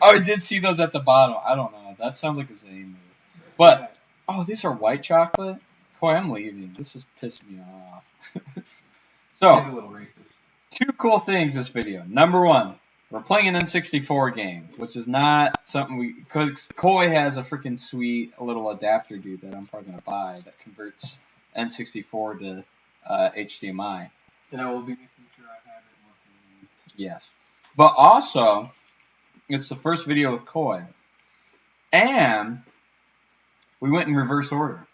Oh, I did see those at the bottom. I don't know. That sounds like a Zane move. But, oh, these are white chocolate? Boy, I'm leaving. This has pissed me off. So, He's a little racist. 2 cool things this video. Number 1, we're playing an N64 game, which is not something we... Cause Koi has a freaking sweet little adapter, dude, that I'm probably going to buy that converts N64 to HDMI. And I will be making sure I have it once a week. Yes. But also, it's the first video with Koi. And we went in reverse order.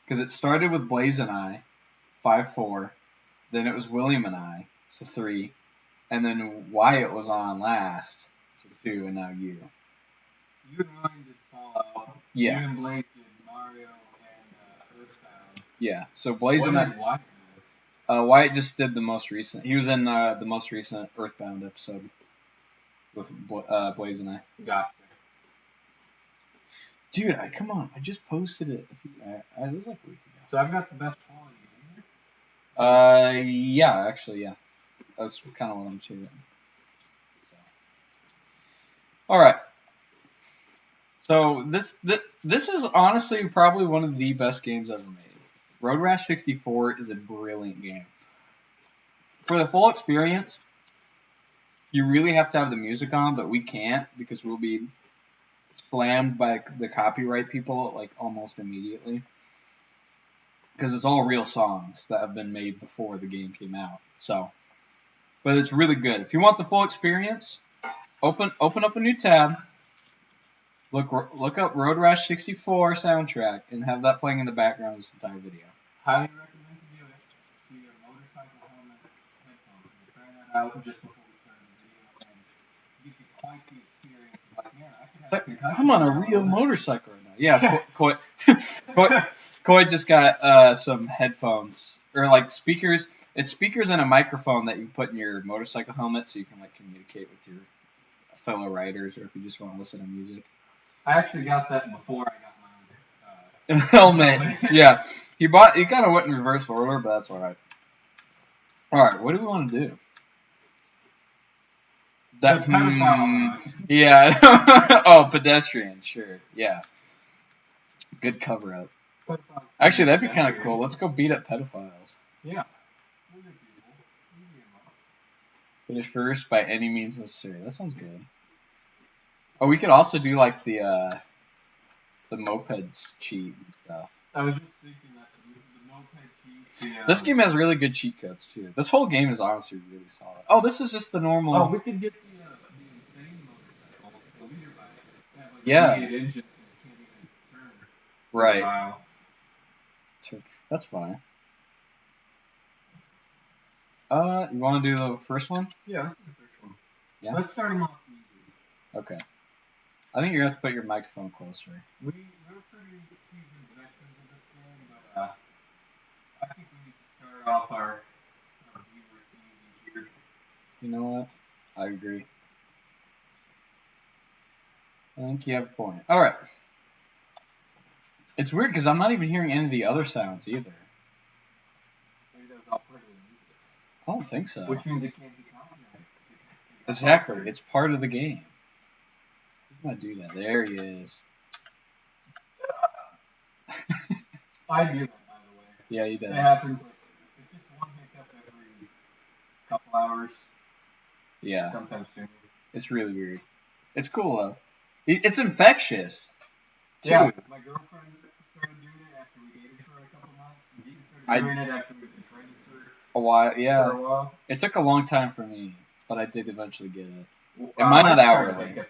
Because it started with Blaze and I, 5-4. Then it was William and I, so 3. And then Wyatt was on last, so 2, and now you. You and Ryan did Fallout. Yeah. You and Blaze did Mario and Earthbound. Yeah, so Blaze What and I... did Wyatt do? Wyatt just did the most recent. He was in the most recent Earthbound episode with Blaze and I. Gotcha. Dude, come on. I just posted it. It was like a week ago. So I've got the best quality here? Yeah, actually, yeah. That's kind of what I'm choosing. So. Alright. So, this is honestly probably one of the best games ever made. Roadrash 64 is a brilliant game. For the full experience, you really have to have the music on, but we can't because we'll be slammed by the copyright people like almost immediately. Because it's all real songs that have been made before the game came out. So, but it's really good. If you want the full experience, open up a new tab. Look up Roadrash 64 soundtrack and have that playing in the background this entire video. Highly recommend to do it. Do your motorcycle helmet headphones. We tried that out just before we started the video, and it gives you quite the experience. Like, man, I could have I'm on a real motorcycle right now. Yeah, Koi just got some headphones or like speakers. It's speakers and a microphone that you put in your motorcycle helmet so you can like communicate with your fellow riders or if you just want to listen to music. I actually got that before I got my helmet. Yeah, he kind of went in reverse order, but that's all right. All right, what do we want to do? That yeah. Oh, pedestrian, sure, yeah. Good cover up. Actually, that'd be kind of cool. Let's go beat up pedophiles. Yeah. Finish first by any means necessary. That sounds good. Oh, we could also do like the mopeds cheat and stuff. I was just thinking that the moped cheat. This game has really good cheat codes too. This whole game is honestly really solid. Oh, this is just the normal. Oh, we could get the insane motorcycles, the leader bikes. Like yeah. Engine can't even turn. Right. Wow. That's fine. You want to do the first one? Yeah, let's do the first one. Yeah. Let's start them off easy. Okay. I think you're gonna have to put your microphone closer. We're pretty seasoned veterans of this game, but I think we need to start off our viewers easy here. You know what? I agree. I think you have a point. All right. It's weird because I'm not even hearing any of the other sounds either. Maybe that was all part of the music. I don't think so. Which means it can't be copyrighted. Exactly. It's part of the game. I'm gonna do that. There he is. I do that, by the way. Yeah, he does. It happens. It's just one hiccup every couple hours. Yeah. Sometimes sooner. It's really weird. It's cool though. It's infectious. Too. Yeah. My girlfriend started doing it after we dated for a couple months. Deacon started doing it after we've been training for a while. Yeah. For a while. It took a long time for me, but I did eventually get it. Well, it might not hourly.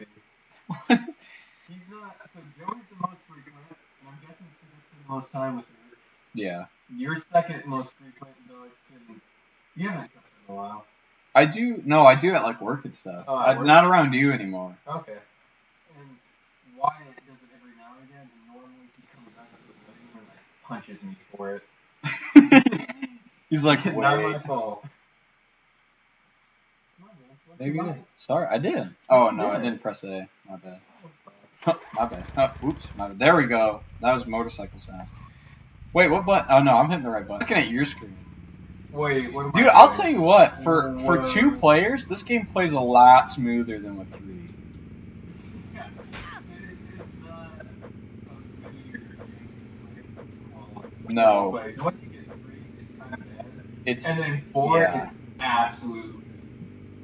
He's not. So Joey's the most frequent, and I'm guessing it's because I spend the most time with her. Yeah. You're second most frequent, though it's been. You haven't touched it in a while. I do. No, I do at like work and stuff. Not around you anymore. Okay. And Wyatt does it every now and again, and normally he comes out of the wedding and like punches me for it. He's like, it's not my fault. Maybe it is. Sorry, I did. Oh no, I didn't press A. My bad. My bad. Oh, oops. My bad. There we go. That was motorcycle sounds. Wait, what button? Oh no, I'm hitting the right button. I'm looking at your screen. Wait, what am Dude, I I'll doing? tell you what. For 2 players, this game plays a lot smoother than with 3. Yeah, it is not a weird game. No, Once you get 3, it's kind of bad. it's And then 4 is yeah. absolute.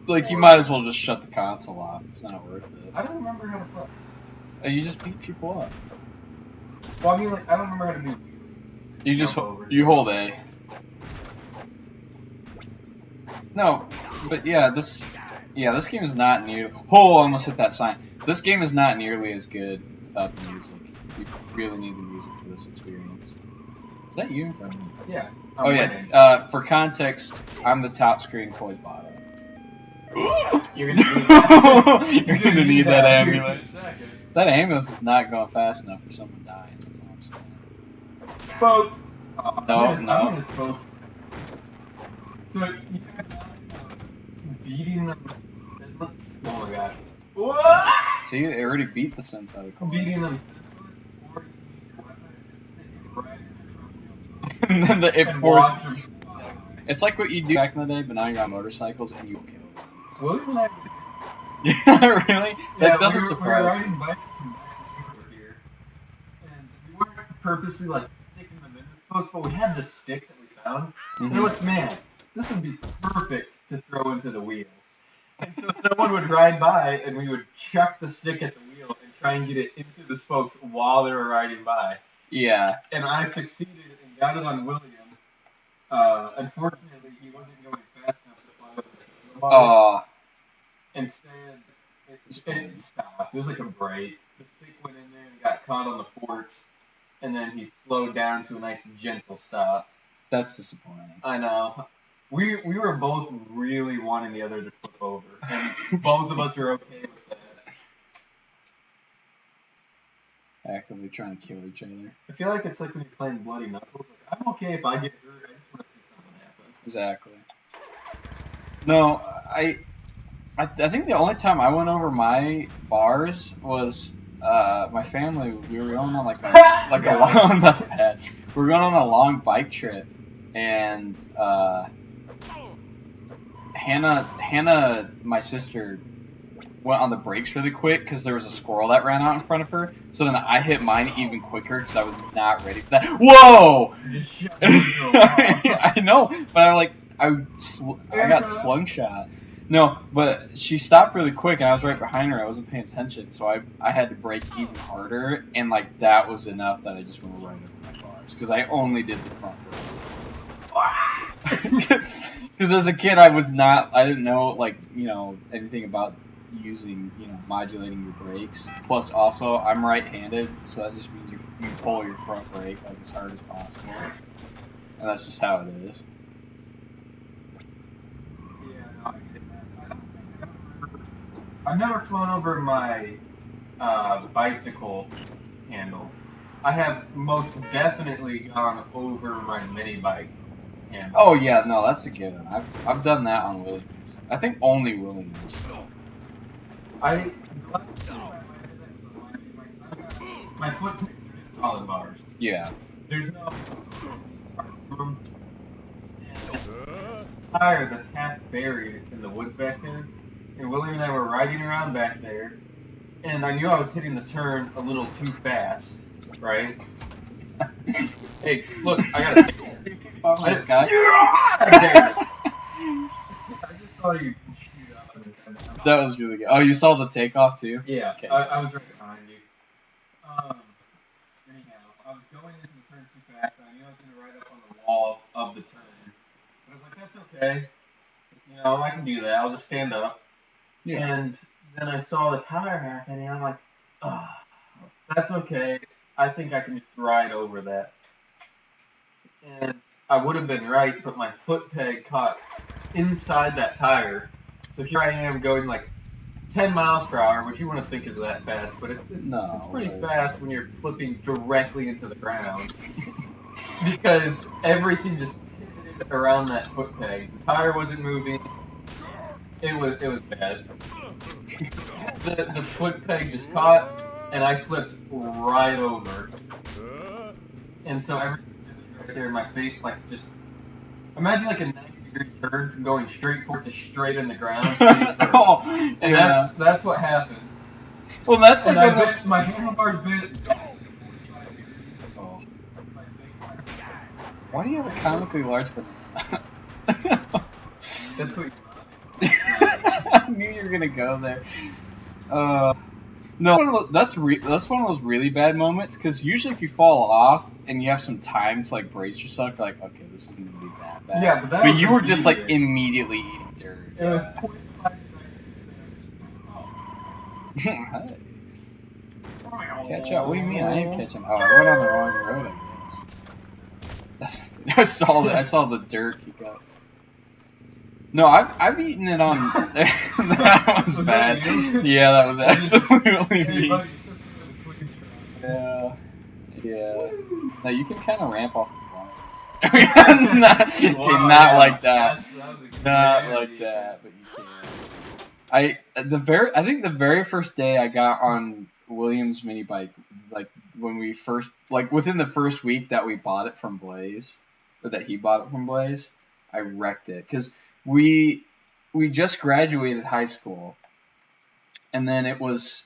Like you might as well just shut the console off. It's not worth it. I don't remember how to play. You just beat people up. Well, I mean, like, I don't remember how to do wheelies. You just Jump over. you hold A. No, but yeah, this game is not near. Oh, I almost hit that sign. This game is not nearly as good without the music. You really need the music for this experience. Is that you in front of me? Yeah. Oh winning. yeah. For context, I'm the top screen, Coy's bottom. You're gonna need that. You're gonna need that ambulance. Second. That ambulance is not going fast enough for someone dying. That's all I'm saying. Folks. No. I'm gonna smoke. So you beating them. Oh my gosh. What? See, they already beat the sense out of Coy. Beating them senseless, or you use your weapon and stick it right in their And then it and forces. watch them. It's like what you do back in the day, but now you're on motorcycles and you kill them. William and I. Yeah, really? That doesn't we were surprise me. riding bikes from back over here, and we weren't purposely like sticking them in the spokes, but we had this stick that we found, and we're like, man, this would be perfect to throw into the wheels. And so someone would ride by, and we would chuck the stick at the wheel and try and get it into the spokes while they were riding by. Yeah. And I succeeded and got it on William. Unfortunately, he wasn't going fast enough to fly over the handlebars. Instead, it stopped. It was like a break. The stick went in there and got caught on the ports, and then he slowed down to a nice gentle stop. That's disappointing. I know. We were both really wanting the other to flip over, and both of us were okay with that. Actively trying to kill each other. I feel like it's like when you're playing Bloody Knuckles. Like, I'm okay if I get hurt. I just want to see something happen. Exactly. No, I think the only time I went over my bars was my family. We were going on like a long. That's bad. We were going on a long bike trip, and Hannah, my sister, went on the brakes really quick because there was a squirrel that ran out in front of her. So then I hit mine even quicker because I was not ready for that. Whoa! I know, but I got slungshot. No, but she stopped really quick, and I was right behind her. I wasn't paying attention, so I had to brake even harder, and that was enough that I just went right over my bars because I only did the front row. Because as a kid, I didn't know anything about using modulating your brakes. Plus, also I'm right-handed, so that just means you pull your front brake as hard as possible, and that's just how it is. I've never flown over my bicycle handles. I have most definitely gone over my mini bike handles. Oh yeah, no, that's a given. I've done that on Williams. I think only Williams. My foot picks are just solid bars. Yeah. There's no tire that's half buried in the woods back there. And William and I were riding around back there, and I knew I was hitting the turn a little too fast, right? Hey, look, I gotta take this guy. I just saw you shoot up. That was really good. Oh, you saw the takeoff too? Yeah, okay. I was right behind you. Anyhow, I was going into the turn too fast, and I knew I was going to ride up on the wall of the turn. But I was like, that's okay. I can do that. I'll just stand up. Yeah. And then I saw the tire half in, and I'm like, oh, that's okay. I think I can just ride over that. And I would have been right, but my foot peg caught inside that tire. So here I am going 10 miles per hour, which you wouldn't think is that fast, but it's pretty fast when you're flipping directly into the ground. Because everything just pivoted around that foot peg. The tire wasn't moving. It was bad. The foot peg just caught, and I flipped right over. And so everything right there, my face just Imagine like a 90-degree turn going straight forward to straight in the ground face first. Oh, And yeah. that's what happened. Well, that's like And one of those. my handlebars bent exactly 45 degrees. Oh. My big Why do you have a comically large banana? That's what. I knew you were gonna go there. No, that's one of those really bad moments because usually if you fall off and you have some time to like brace yourself, you're like, okay, this isn't gonna be that bad. Yeah, but But you were just like immediately eating dirt. It was 25 Hey, seconds. catch up. What do you mean? I ain't catching. Oh, I went on the wrong road, I guess. I saw the dirt kick up. No, I've eaten it on. That was bad. Yeah, that was absolutely me. Yeah. No, you can kind of ramp off the fly. Not like that. Not like that, but you can. I think the very first day I got on William's mini bike, like when we first, like within the first week that we bought it from Blaze, or that he bought it from Blaze, I wrecked it because we just graduated high school, and then it was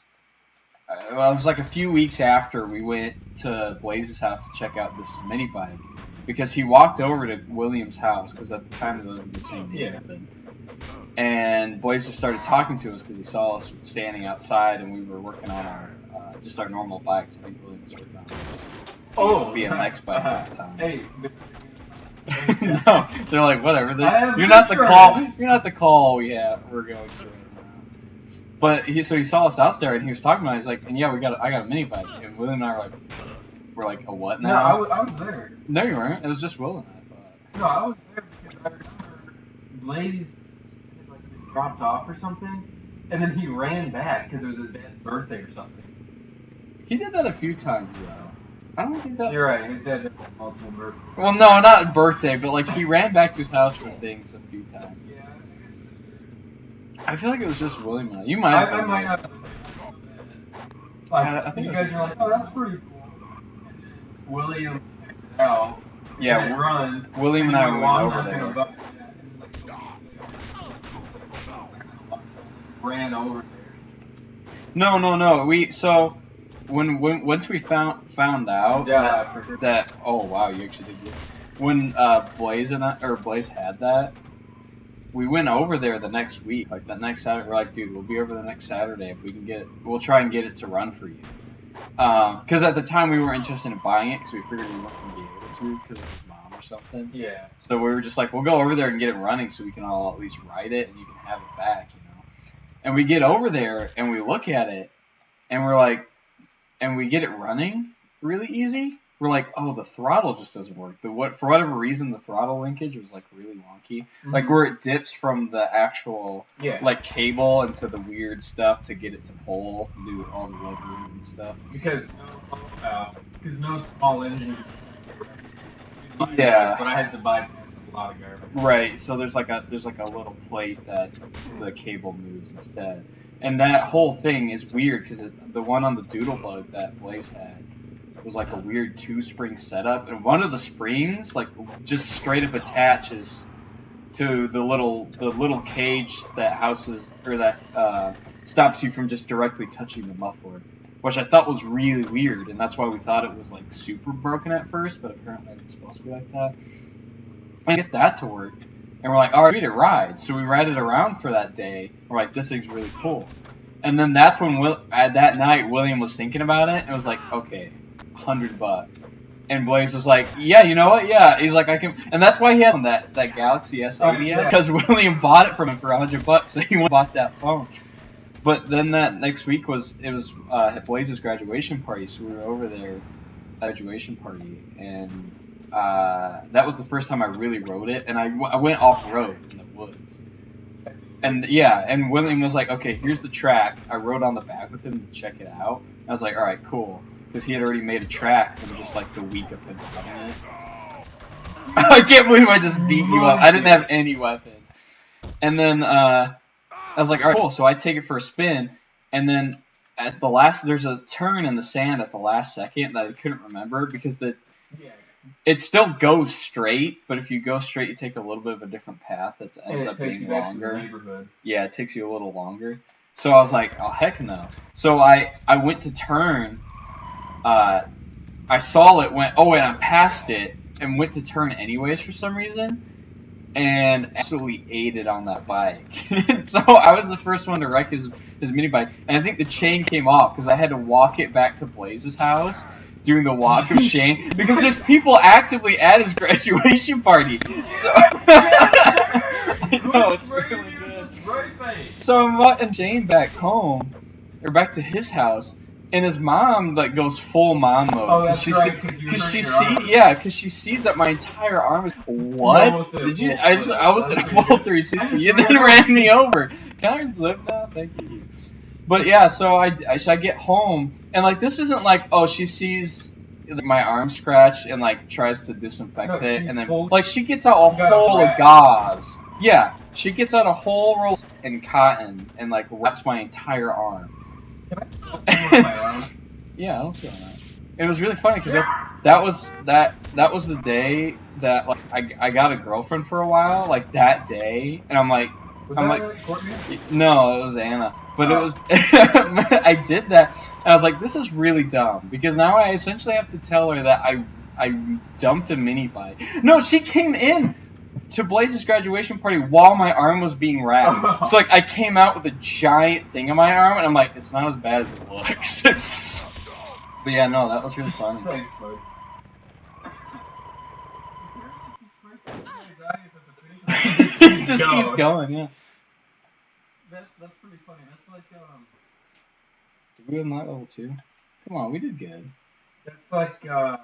like a few weeks after we went to Blaze's house to check out this mini bike because he walked over to William's house because at the time they lived in the same neighborhood. And Blaze just started talking to us because he saw us standing outside and we were working on our just our normal bikes. I think William was working on this BMX bike at the time. Hey. No, they're like whatever. You're not the call we're going to right now. But he saw us out there and he was talking about it. He's like, and yeah, I got a mini bike. And William and I were like a what now? No, I was there. No, you weren't. It was just Will and I thought. No, I was there because I remember Blaze had like been dropped off or something, and then he ran back because it was his dad's birthday or something. He did that a few times though. I don't think that. You're right. His dad did multiple birthdays. Well, no, not birthday, but like he ran back to his house for things a few times. Yeah. I feel like it was just William and I. You might have. I might not. I think you guys are like, oh, that's pretty cool. And then William checked it out. Yeah, run. William and I went over there. Ran over there. No. Once we found out that oh wow, you actually did good. When Blaze had that, we went over there the next week, like that next Saturday. We're like, dude, we'll be over the next Saturday if we can get it. We'll try and get it to run for you. Because at the time we weren't interested in buying it because we figured we weren't going to be able to because of his mom or something. Yeah. So we were just like, we'll go over there and get it running so we can all at least ride it and you can have it back, you know. And we get over there and we look at it and we're like, and we get it running really easy. We're like, oh, the throttle just doesn't work. For whatever reason, the throttle linkage was like really wonky. Mm-hmm. Like where it dips from the actual like cable into the weird stuff to get it to pull and do all the leg room and stuff. Because no small engine. Yeah. But I had to buy a lot of garbage. Right. So there's like a little plate that the cable moves instead. And that whole thing is weird because the one on the Doodlebug that Blaze had was like a weird 2-spring setup, and one of the springs like just straight up attaches to the little cage that houses or that stops you from just directly touching the muffler, which I thought was really weird, and that's why we thought it was like super broken at first, but apparently it's supposed to be like that. And get that to work. And we're like, all right, we need to ride. So we ride it around for that day. We're like, this thing's really cool. And then that's when that night William was thinking about it and was like, okay, $100. And Blaze was like, yeah, you know what? Yeah. He's like, I can. And that's why he has that Galaxy S80 because William bought it from him for $100, so he went and bought that phone. But then that next week was Blaze's graduation party, so we were over there at graduation party, and that was the first time I really rode it, and I went off-road in the woods. And yeah, and William was like, okay, here's the track. I rode on the back with him to check it out. I was like, all right, cool. Because he had already made a track from just like the week of him playing it. I can't believe I just beat you up. I didn't have any weapons. And then I was like, all right, cool. So I take it for a spin, and then at the last, there's a turn in the sand at the last second that I couldn't remember because it still goes straight, but if you go straight, you take a little bit of a different path that ends up being longer. Yeah, it takes you a little longer. So I was like, oh, heck no. So I went to turn. I saw it, and I passed it, and went to turn anyways for some reason, and absolutely ate it on that bike. So I was the first one to wreck his mini bike, and I think the chain came off because I had to walk it back to Blaze's house, doing the walk of shame, because there's people actively at his graduation party. So I know, it's really good. So I'm walking Shane back home, or back to his house, and his mom like goes full mom mode. Oh, that's right. Because she sees that my entire arm is. What? Did you? I was in a full 360. And then ran me over. Can I live now? Thank you. But yeah, so I get home, and like this isn't like, oh, she sees my arm scratch and like tries to disinfect it, and then like she gets out a whole of gauze. Yeah, she gets out a whole roll and cotton and like wraps my entire arm. Yeah, I don't see that. It was really funny because that was the day that like I got a girlfriend for a while, like that day, and I'm like, Courtney? No, it was Anna. But it was I did that, and I was like, this is really dumb because now I essentially have to tell her that I dumped a mini bike. No, she came in to Blaze's graduation party while my arm was being wrapped. So like I came out with a giant thing on my arm, and I'm like, it's not as bad as it looks. But yeah, no, that was really funny. Thanks, bud. It just keeps going, yeah. That's pretty funny. That's like Did we unlock level 2? Come on, we did good. That's like right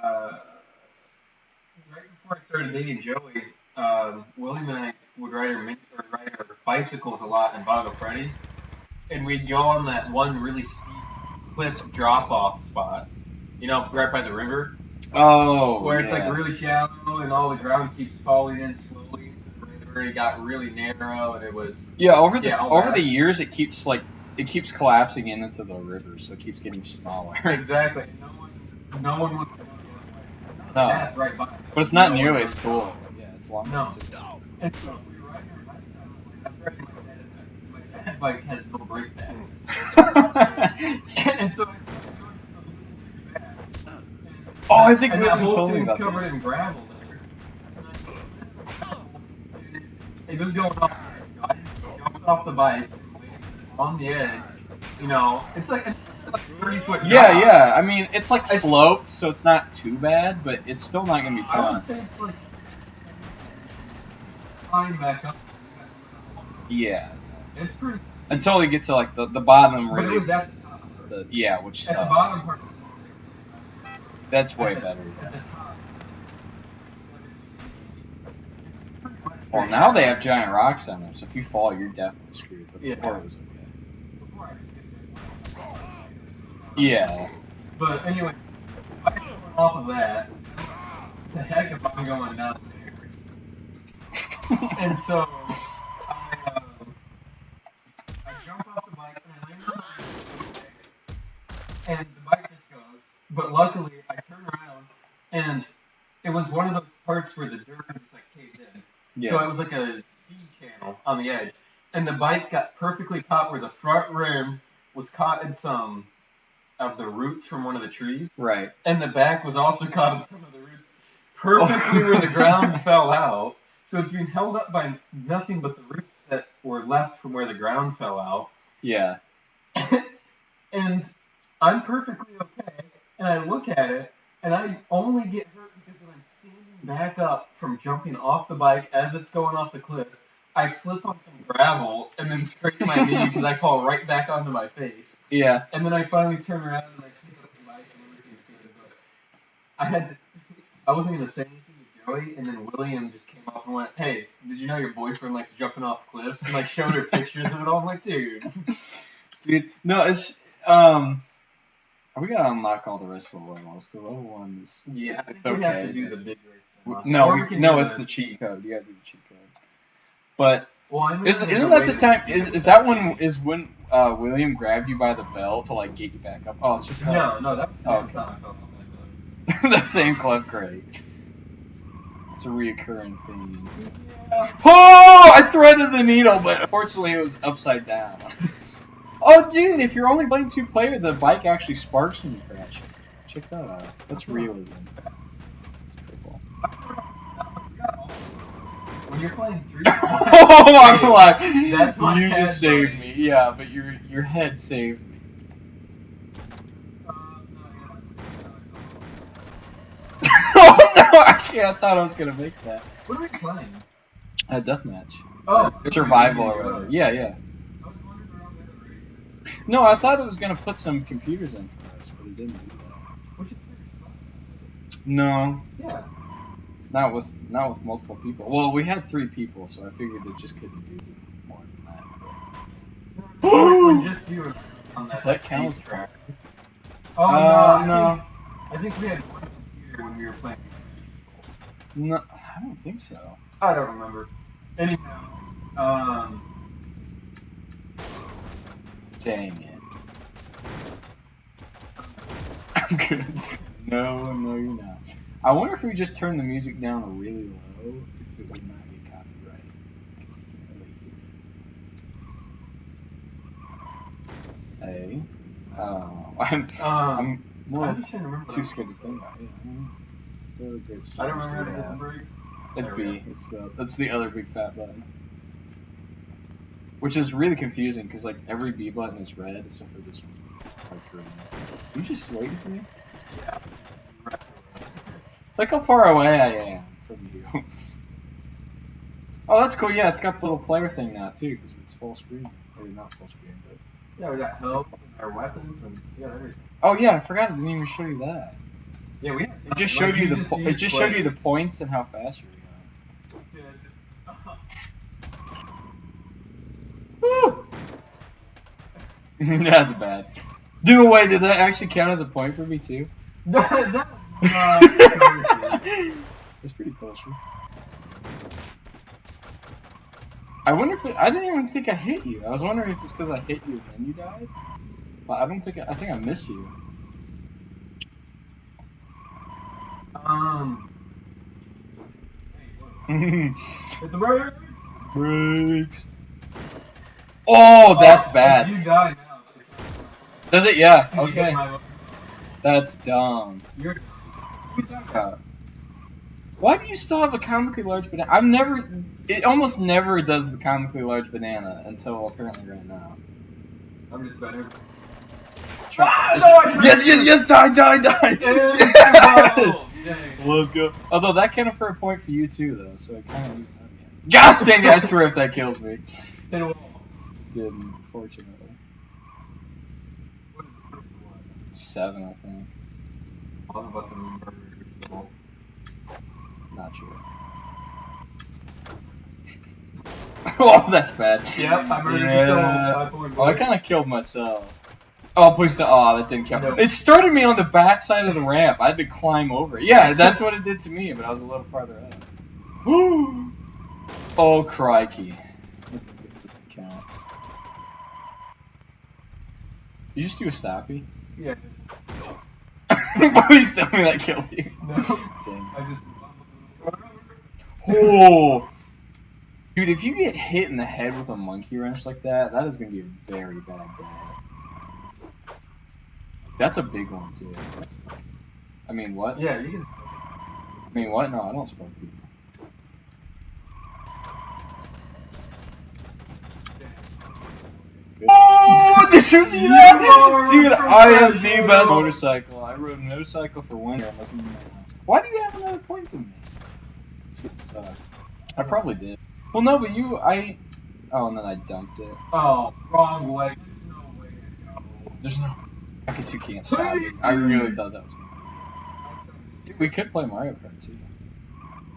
before I started dating Joey, William and I would ride our bicycles a lot in Bottle Freddy, and we'd go on that one really steep cliff drop-off spot, you know, right by the river. Oh, where it's like really shallow and all the ground keeps falling in slowly. It got really narrow, and it was over the years it keeps collapsing into the river, so it keeps getting smaller. Exactly. No one wants to go the other way. That's right by it. But it's not nearly as cool. Yeah, it's long. No. And so we were riding our bikes down. I'm riding my dad's bike has no brake pads. And so I started doing something really fast. Oh, I think we told me about covered this. in gravel there. It was going off. I just jumped off the bike on the edge. You know, it's like a 30-foot drop. Yeah. I mean, it's like sloped, so it's not too bad, but it's still not gonna be fun. I would say it's like climb back up. Yeah. It's pretty. Until we get to like the bottom. But really, it was at the top. Which sucks. At the bottom part. That's way better. At the top. Well, now they have giant rocks down there, so if you fall, you're definitely screwed. But before it was okay. Yeah. But anyway, I went off of that. It's a heck if I'm going down there. And so I jump off the bike and I land on my bike, and the bike just goes. But luckily, I turn around and it was one of those parts where the dirt just like caved in. Yeah. So it was like a C channel on the edge. And the bike got perfectly caught where the front rim was caught in some of the roots from one of the trees. Right. And the back was also caught in some of the roots perfectly where the ground fell out. So it's being held up by nothing but the roots that were left from where the ground fell out. Yeah. And I'm perfectly okay. And I look at it, and I only get hurt because when I'm standing back up from jumping off the bike as it's going off the cliff, I slip on some gravel and then scrape my knee because I fall right back onto my face. Yeah. And then I finally turn around and I pick up the bike and everything's good. But I wasn't going to say anything to Joey, and then William just came up and went, "Hey, did you know your boyfriend likes jumping off cliffs?" And like showed her pictures of it all. I'm like, dude. Dude, no, it's we gotta unlock all the rest of the levels because level 1's it's okay. We have to do the big race. No, it's the cheat code. You gotta do the cheat code. But isn't that the time? Is that when William grabbed you by the belt to like get you back up? Oh, it's just no. That's the time I fell off that cliff. That same cliff, great. It's a reoccurring theme. Yeah. Oh! I threaded the needle, but unfortunately it was upside down. Oh, dude, if you're only playing 2-player, the bike actually sparks when you crash it. Check that out. That's realism. It's pretty cool. When you're playing 3 Oh, I'm alive. That's my You head, just saved buddy. me. Yeah, but your head saved me. Oh no! I thought I was gonna make that. What are we playing? A deathmatch. Oh, Survival or whatever. Yeah, yeah. I was wondering around the race. No, I thought it was gonna put some computers in for us, but it didn't do that. Which is pretty fun. No. Yeah. Not with multiple people. Well, we had 3 people, so I figured it just couldn't do more than that. When just you were on That counts. track. Oh no. I think we had one computer when we were playing. No, I don't think so. I don't remember. Anyhow, Dang it. I'm good. No, you're not. I wonder if we just turn the music down really low, if it would not get copyrighted. Hey. I'm more too scared to think about it. Really great I don't stories remember to how to hit have. the brakes. It's B. It's the other big fat button. Which is really confusing because like every B button is red except for this one. Like green. Are you just waiting for me? Yeah. Look how far away I am from you. Oh, that's cool. Yeah, it's got the little player thing now too because it's full screen. Or not full screen, but yeah, we got health and our weapons and we got everything. Oh yeah, I forgot. I didn't even show you that. Yeah, we. It just showed you the. It just showed you the points and how fast you were going. Woo! That's bad. Dude, wait, did that actually count as a point for me too? That's pretty close. Right? I wonder if I didn't even think I hit you. I was wondering if it's because I hit you and then you died. But I don't think I think I missed you. Hit the brakes. Brakes. Oh, that's bad. You die now. Does it? Yeah. Okay. That's dumb. You're. What are you talking about? Why do you still have a comically large banana? I've never. It almost never does the comically large banana until apparently right now. I'm just better. Yes! Die! Yes! Let's go. Although that counted for a point for you too, though, so it kind of. Gosh dang it! I swear if that kills me. It didn't, fortunately. 7, I think. I'm about to remember. Not sure. Oh, that's bad. Yep, I murdered yourself. Oh, I kind of killed myself. Oh, please don't. Oh, that didn't count. No. It started me on the back side of the ramp. I had to climb over it. Yeah, that's what it did to me, but I was a little farther out. Oh, crikey. Count. You just do a stoppie? Yeah. Please tell me that killed you. No. Dang. I just. Oh. Dude, if you get hit in the head with a monkey wrench like that, that is going to be a very bad day. That's a big one, too. I mean, what? Yeah, you can. I mean, what? No, I don't smoke people. Oh, did you see that? Dude, I am the best motorcycle. I rode a motorcycle for winter. Why do you have another point than me? It's good stuff. I probably did. Well, no, but you, oh, and then I dumped it. Oh, wrong way. There's no way to go. There's no. I guess you can't stop me. I really thought that was me. Dude, we could play Mario Kart too.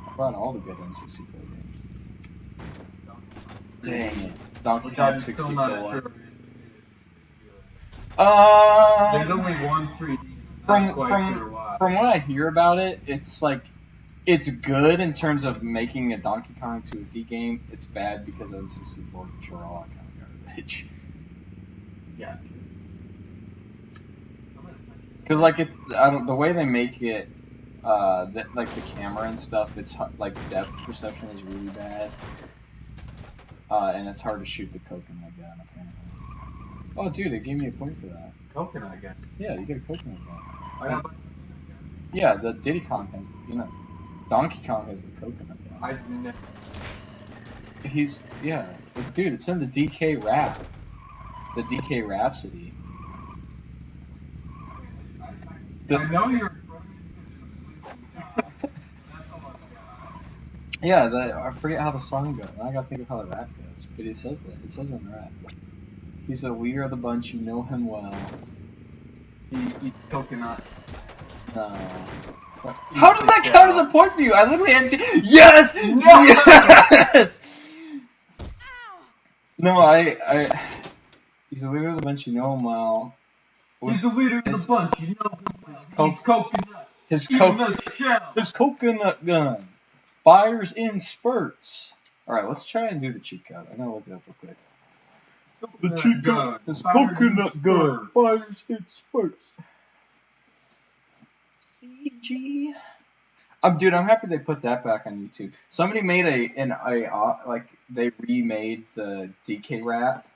I brought all the good N64 games. Dang it. Donkey Kong 64. There's only one 3D. From what I hear about it, it's like it's good in terms of making a Donkey Kong 2D game. It's bad because N64 control all that kind of garbage. Yeah. Because like the way they make it like the camera and stuff, it's like depth perception is really bad. And it's hard to shoot the coconut gun apparently. Oh, dude, it gave me a point for that. Coconut gun. Yeah, you get a coconut gun. I got Yeah, the Diddy Kong has the peanut. Donkey Kong has the coconut gun. I've never. It's in the DK rap. The DK Rhapsody. I know you're. Yeah, I forget how the song goes. I gotta think of how the rap goes. But it says that. It says in the rap. He's the leader of the bunch, you know him well. He eats coconuts. No. How did that count as a point for you? I literally had to say, yes! No! Yes! No, he's the leader of the bunch, you know him well. He's the leader of the bunch, you know him well. He eats coconuts. His coconut gun fires in spurts. Alright, let's try and do the cheat code. I gotta look it up real quick. The cheat code. His coconut gun fires in spurts. CG. Dude, I'm happy they put that back on YouTube. Somebody made they remade the DK rap,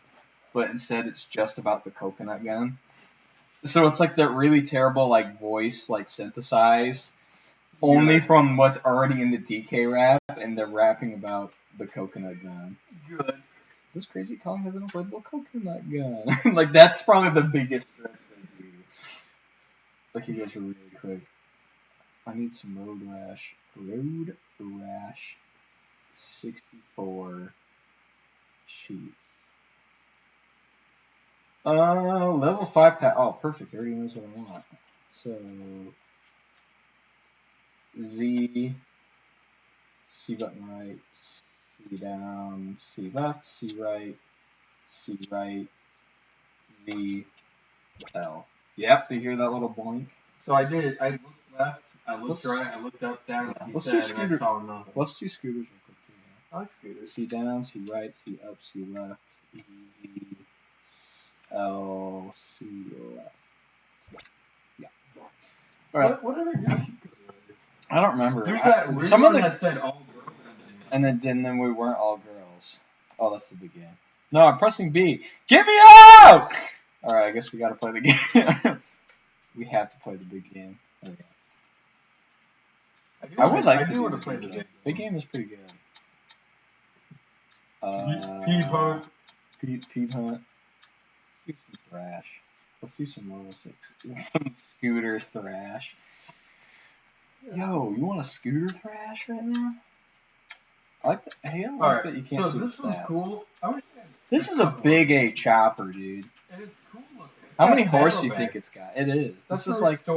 but instead it's just about the coconut gun. So it's like that really terrible like voice like synthesized only from what's already in the DK rap, and they're rapping about the coconut gun. Good. This crazy Kong has an inflatable coconut gun. Like that's probably the biggest stretch they do. Like he goes really quick. I need some Roadrash. Roadrash 64 cheats. Level 5 pack. Oh, perfect. I already knows what I want. So, Z, C button right, C down, C left, C right, Z, L. Yep, you hear that little boink? So I did. I looked left, I looked right, I looked up, down, yeah. and I saw nothing. Let's do scooters real quick too. I like scooters. C down, C right, C up, C left, Z, L, C left. Yeah. Alright. What other guy? I don't remember. There's that weird some one of the, that said all girls. And then we weren't all girls. Oh, that's the big game. No, I'm pressing B. Get me out! Alright, I guess we gotta play the game. We have to play the big game. Okay. I would like to play the game. Big game is pretty good. Pete Hunt. Pete Hunt. Let's do some thrash. Let's do some level 6. Some scooter thrash. Yo, you want a scooter thrash right now? I like that. Hey, I like that you can't see the stats. So this was cool. This is a big A chopper, dude. And it's cool looking. How many horse do you think it's got? It is. This is like.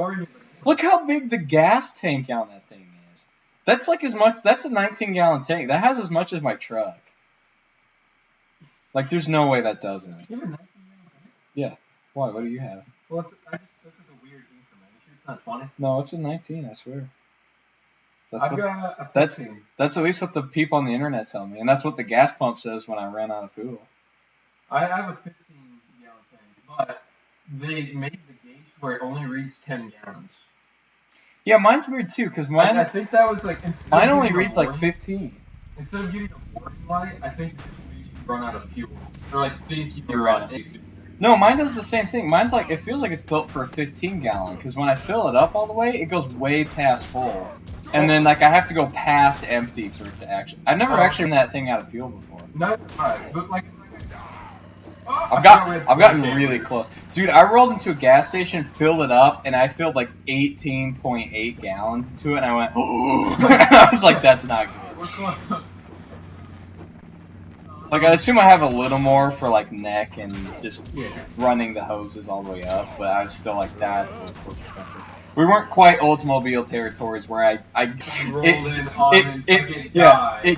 Look how big the gas tank on that thing is. That's like as much. That's a 19-gallon tank. That has as much as my truck. Like, there's no way that doesn't. You have a 19-gallon tank? Yeah. Why? What do you have? Well, I just took a weird increment. You sure it's not 20? No, it's a 19. I swear. I've got a 15. That's at least what the people on the internet tell me, and that's what the gas pump says when I ran out of fuel. I have a 15-gallon tank, but they made the gauge where it only reads 10 gallons. Yeah, mine's weird too, because mine. I think that was like. Mine only reads like 15. Instead of getting a warning light, I think it just made you run out of fuel. Or like think you run. No, mine does the same thing. Mine's like it feels like it's built for a 15-gallon, because when I fill it up all the way, it goes way past full, and then like I have to go past empty for it to actually. I've never actually run that thing out of fuel before. No, but like. I've gotten really close. Dude, I rolled into a gas station, filled it up, and I filled like 18.8 gallons into it, and I went, oh. I was like, that's not good. Like, I assume I have a little more for like neck and just running the hoses all the way up, but I was still like, that's a little close for comfort. We weren't quite Oldsmobile territories where it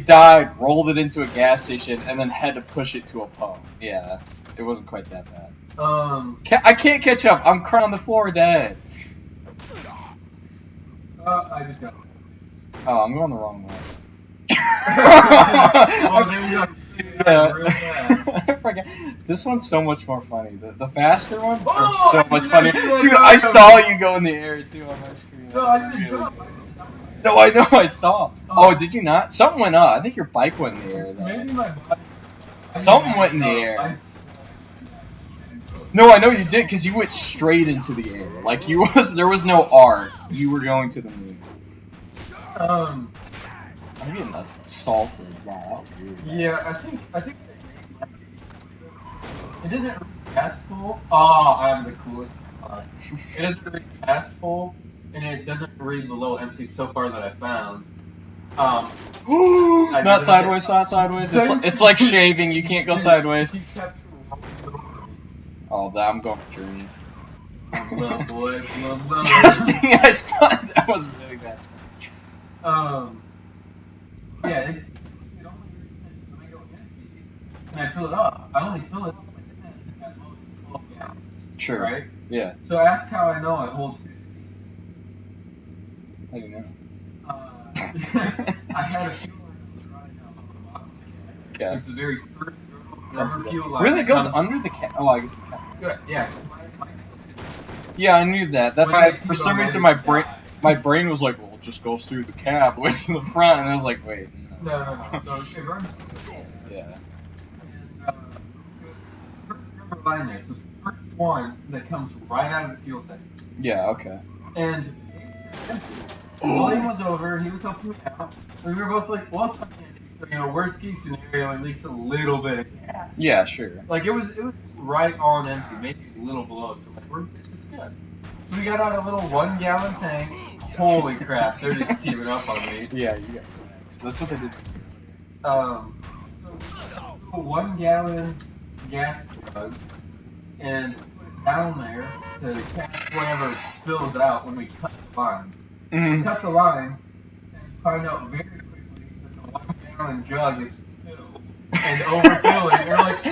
died, rolled it into a gas station, and then had to push it to a pump. Yeah, it wasn't quite that bad. I can't catch up. I'm crying on the floor dead. I just got. Oh, I'm going the wrong way. Well, then we got. I forget. This one's so much more funny. The faster ones are so much funnier. Dude, I saw you go in the air too on my screen. No, I didn't jump. No, I know, I saw. Oh, did you not? Something went up. I think your bike went in the air, though. Maybe my body. Something went in the air. I No, I know you did, because you went straight into the air. Like, there was no arc. You were going to the moon. I'm getting assaulted. Wow, that was weird. Yeah, I think it doesn't really cast full. Oh, I'm the coolest. It doesn't really cast full, and it doesn't read below empty so far that I found. Not sideways, not sideways. It's like shaving. You can't go sideways. Oh, I'm going for journey. Love boy, love. That was really bad speech. Yeah, it only reads 10, so when I go empty, and I fill it up, I only fill it up like 10 at most 12 gallons. Sure. Right? Yeah. So ask how I know it holds 15. How do you know? I had a fuel line that was running out on the bottom of the can. So it's a very thin rubber fuel line. Really, it goes under the can? Oh, I guess it can. Yeah. Yeah, I knew that. That's why, for some reason, my brain was like, well, it just goes through the cab, waits in the front, and I was like, wait. No. So it runs. Yeah. And it was the first rubber line there, so it's the first one that comes right out of the fuel tank. Yeah, okay. And the gates are empty. William was over, he was helping me out. We were both like, well, it's not empty. So, worst case scenario, it leaks a little bit of gas. Yeah, sure. Like, it was right on empty, maybe a little below. So, like, it's good. So, we got out a little 1 gallon tank. Holy crap, they're just teaming up on me. Yeah, you got it. That's what they did. So, 1 gallon gas jug, and put it down there to catch whatever spills out when we cut the line. Mm-hmm. Cut the line and find out very quickly that the 1 gallon jug is filled and overfilling. And we're like,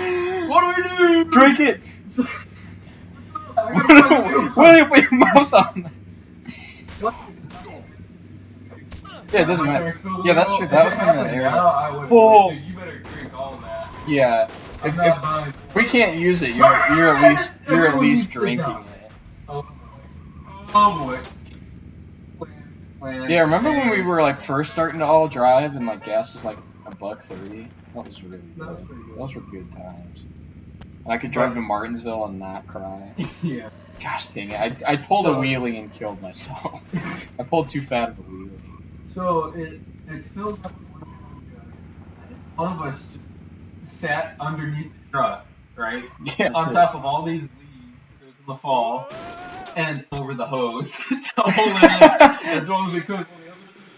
what do we do? Drink it! So, what do you put your mouth on? Yeah, it doesn't matter. Yeah, that's true. That was in the area. Oh, dude, you better drink all of that. Yeah. If we can't use it, you're at least drinking it. Oh boy. Yeah, remember when we were like first starting to all drive and like gas was like $1.30? That was really good. That was pretty good. Those were good times. And I could drive to Martinsville and not cry. Yeah. Gosh dang it! I pulled a wheelie and killed myself. I pulled too fat of a wheelie. So it filled up with one of us just sat underneath the truck, right? Yeah. On top of all these leaves because it was in the fall, and over the hose to hold it in as well as we could. The other two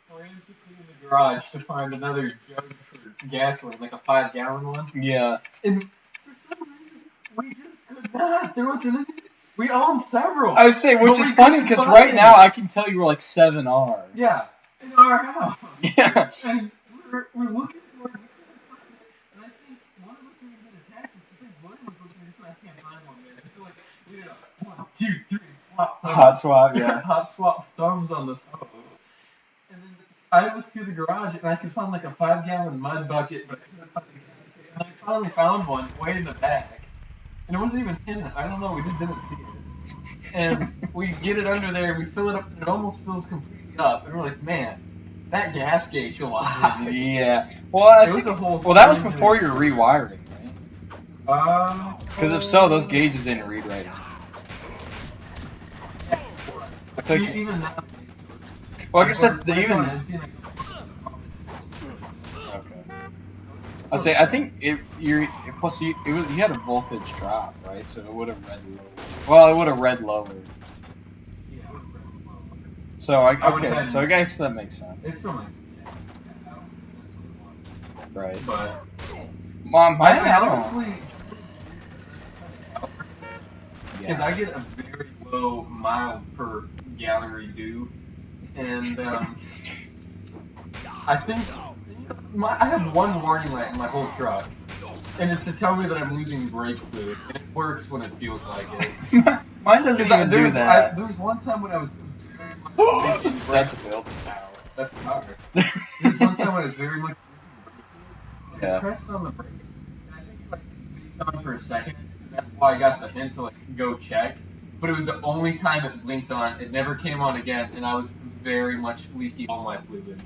frantically in the garage to find another jug for gasoline, like a 5-gallon one. Yeah. And for some reason, we just could not. There wasn't any. We own several. I was saying, which is funny because right now I can tell you we're like 7R. Yeah, in our house. Yeah. And we're looking for it, and I think one of us even did a taxi. I think one was looking at this one. I can't find one there. So like we did a 1, 2, 3 swap. Thumbs. Hot swap, yeah. Hot swap thumbs on the hose. And then I looked through the garage and I could find like a 5-gallon mud bucket, but I couldn't find the gas tank. And I finally found one way in the back. And it wasn't even hidden. I don't know. We just didn't see it. And we get it under there. We fill it up. And it almost fills completely up. And we're like, man, that gas gate's alive. Yeah. Well, it was a whole. Well, that was before your rewiring, right? Because if so, those gauges gauges didn't read right. I think even now. Well, like I said, even. Okay. I say I think plus you had a voltage drop, right? So it would have read lower. Well, it would have read lower. Yeah. So I guess that makes sense. It still makes sense. Right. But mine honestly, because yeah. I get a very low mile per gallon redo, and I think. I have one warning light in my whole truck, and it's to tell me that I'm losing brake fluid, and it works when it feels like it. Mine doesn't even do that. There was one time when I was That's a building power. That's a power. There was one time when I was very much brake fluid, and I pressed on the brake, and I think it blinked on for a second, and that's why I got the hint to go check. But it was the only time it blinked on. It never came on again, and I was very much leaking all my fluid.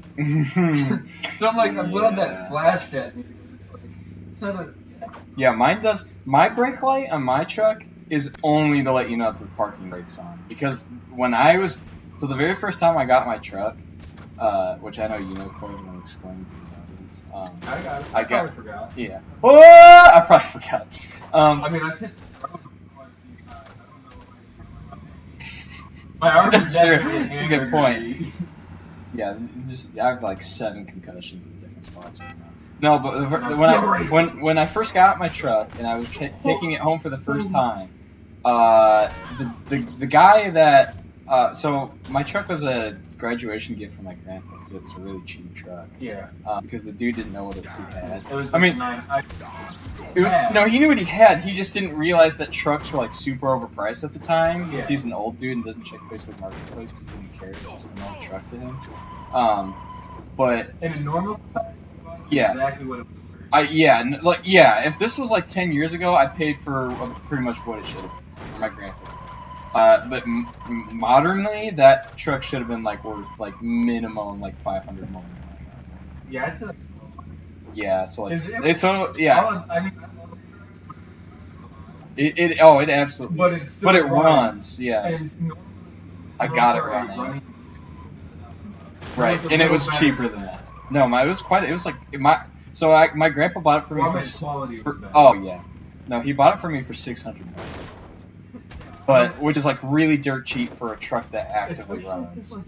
So I'm like, I'm glad that flashed at me. Yeah, mine does. My brake light on my truck is only to let you know that the parking brake's on. Because when I was, so the very first time I got my truck, which I know you know, Corey, I'm going to explain to the audience. I got it. I probably forgot. Yeah. Oh, I probably forgot. I mean, I've hit the road quite a few times. I don't know if my arms That's are true. definitely That's a good point. Yeah, I have like 7 concussions in different spots right now. No, but when I first got my truck and I was taking it home for the first time, the guy that so my truck was a graduation gift from my grandpa because it was a really cheap truck. Yeah. Because the dude didn't know what he had. It was. It was no, he knew what he had. He just didn't realize that trucks were like super overpriced at the time because he's an old dude and doesn't check Facebook Marketplace because he didn't care. It's just an old truck to him. But in a normal society, yeah, exactly what it was. If this was like 10 years ago, I paid for pretty much what it should have been for my grandpa. But modernly, that truck should have been like worth like minimum like 500 more. Yeah, I'd say. Yeah, so like, It absolutely is. But it runs, yeah. And I got it running. Right, and it was cheaper than that. No, it was like my grandpa bought it for me for oh yeah. No, he bought it for me for $600. But which is like really dirt cheap for a truck that actively runs.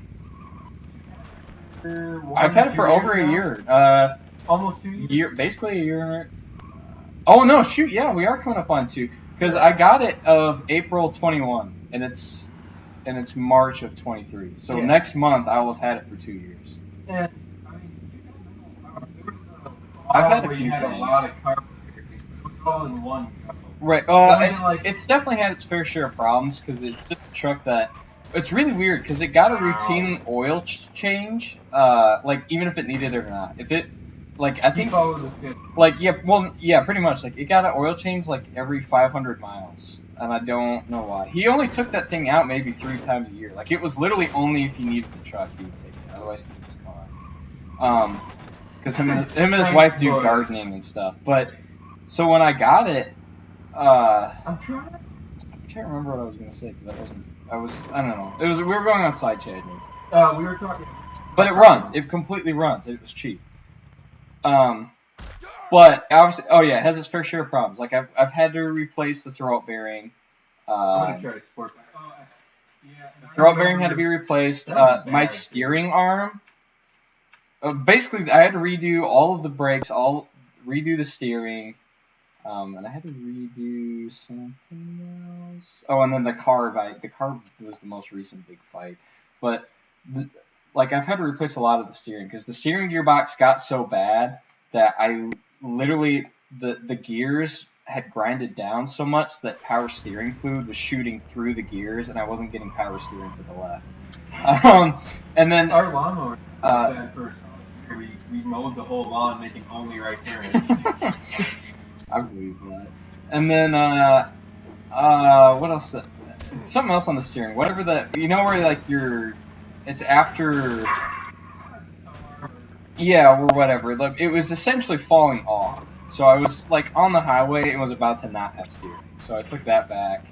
I've had it for over a year. Almost 2 years. Basically a year. Oh no, shoot, yeah, we are coming up on 2 because I got it of April 21, and it's March of 23. So next month I will have had it for 2 years. And I've had a few things. A lot of car all in one. Right. It's definitely had its fair share of problems because it's just a truck that. It's really weird because it got a routine oil change, like even if it needed it or not. If it, like I think, pretty much. Like it got an oil change like every 500 miles, and I don't know why. He only took that thing out maybe 3 times a year. Like it was literally only if he needed the truck he would take it. Otherwise he took his car. Because him and his wife do gardening and stuff. But so when I got it, I can't remember what I was gonna say because I don't know. We were going on side tangents. We were talking. But it runs. It completely runs. It was cheap. But obviously, it has its fair share of problems. Like I've had to replace the throwout bearing. I'm gonna try to sport back. The throwout bearing had to be replaced. My steering arm. Basically, I had to redo all of the brakes, redo the steering, and I had to redo something else. Oh, and then the carb. The carb was the most recent big fight. But I've had to replace a lot of the steering because the steering gearbox got so bad that I literally the gears had grinded down so much that power steering fluid was shooting through the gears, and I wasn't getting power steering to the left. And then our lawnmower. First, we mowed the whole lawn, making only right turns. I believe that. And then what else? Something else on the steering. Whatever where like it's after. Yeah, or whatever. Like, it was essentially falling off. So I was like on the highway and was about to not have steering. So I took that back.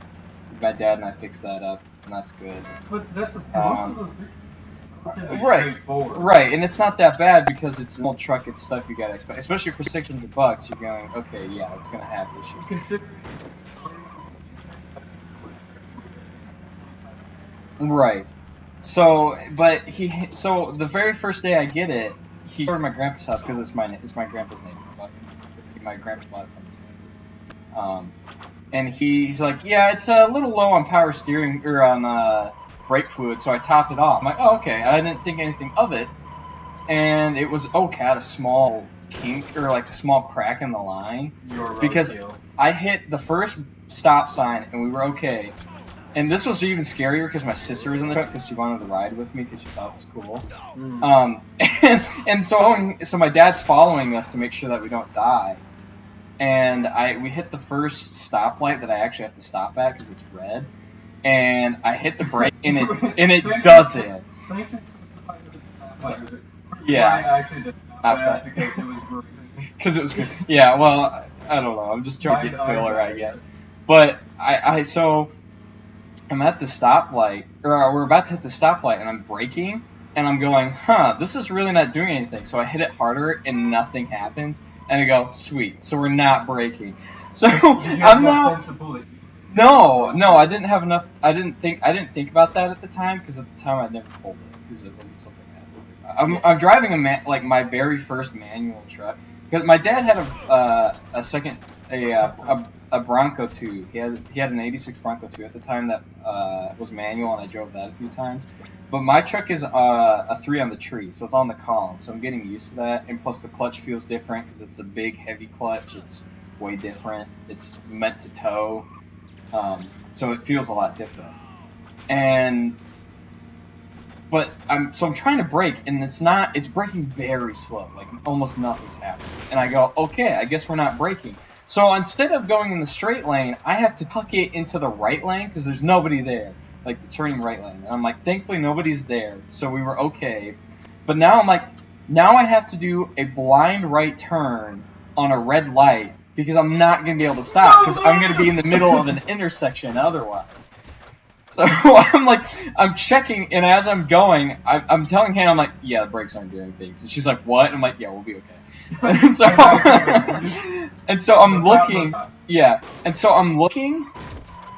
My dad and I fixed that up, and that's good. But that's most of those fixes. Right, and it's not that bad because it's an old truck. It's stuff you gotta expect, especially for $600. You're going, okay, yeah, it's gonna have issues. Right. So, the very first day I get it, he go to my grandpa's house because it's my grandpa's name. My grandpa bought it from his name. And he's like, yeah, it's a little low on power steering or on brake fluid, so I topped it off. I'm like, oh, okay. I didn't think anything of it, and it was had a small kink or like a small crack in the line because I hit the first stop sign and we were okay. And this was even scarier because my sister was in the truck because she wanted to ride with me because she thought it was cool. And so my dad's following us to make sure that we don't die. And we hit the first stoplight that I actually have to stop at because it's red. And I hit the brake and it doesn't. Yeah. I actually just stopped that because it was brutal. Because it was good. Yeah, well, I don't know. I'm just trying to get filler, I guess. But so I'm at the stoplight, or we're about to hit the stoplight, and I'm braking, and I'm going, this is really not doing anything. So I hit it harder, and nothing happens, and I go, sweet. So we're not braking. So I'm now. No, I didn't have enough. I didn't think about that at the time, because at the time I'd never pulled it, because it wasn't something I had to worry about. I'm driving my very first manual truck, because my dad had a Bronco 2. He had an '86 Bronco 2 at the time that was manual, and I drove that a few times. But my truck is a 3 on the tree, so it's on the column. So I'm getting used to that, and plus the clutch feels different because it's a big, heavy clutch. It's way different. It's meant to tow. So it feels a lot different. But I'm trying to brake, and it's braking very slow, like almost nothing's happening. And I go, okay, I guess we're not braking. So instead of going in the straight lane, I have to tuck it into the right lane because there's nobody there, like the turning right lane. And I'm like, thankfully nobody's there, so we were okay. But now I'm like, now I have to do a blind right turn on a red light because I'm not going to be able to stop because I'm going to be in the middle of an intersection otherwise. So I'm checking, and as I'm going, I'm telling Hannah, I'm like, yeah, the brakes aren't doing things. And she's like, what? And I'm like, yeah, we'll be okay. And so I'm looking,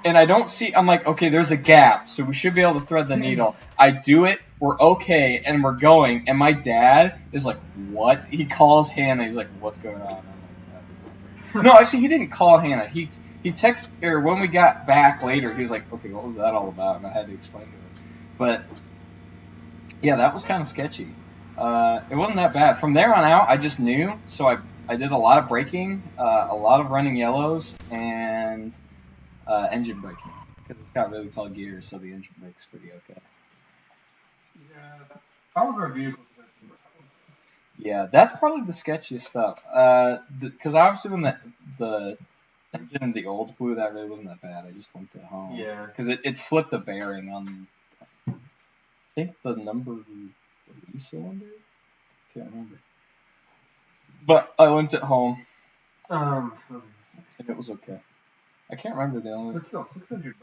and I don't see, I'm like, okay, there's a gap, so we should be able to thread the needle. I do it, we're okay, and we're going, and my dad is like, what? He calls Hannah, he's like, what's going on? I'm like, no, actually, he didn't call Hannah. He texted, or when we got back later, he was like, okay, what was that all about? And I had to explain to him. But, yeah, that was kind of sketchy. It wasn't that bad. From there on out, I just knew, so I did a lot of braking, a lot of running yellows, and engine braking. Because it's got really tall gears, so the engine brake's pretty okay. Yeah, all of our vehicles. Yeah, that's probably the sketchiest stuff. Because obviously when the engine in the old blew, that really wasn't that bad. I just limped it home. Yeah. Because it slipped a bearing on, I think, the number 3 cylinder? Can't remember. But I limped it home. And it was okay. I can't remember the only. But still, $600.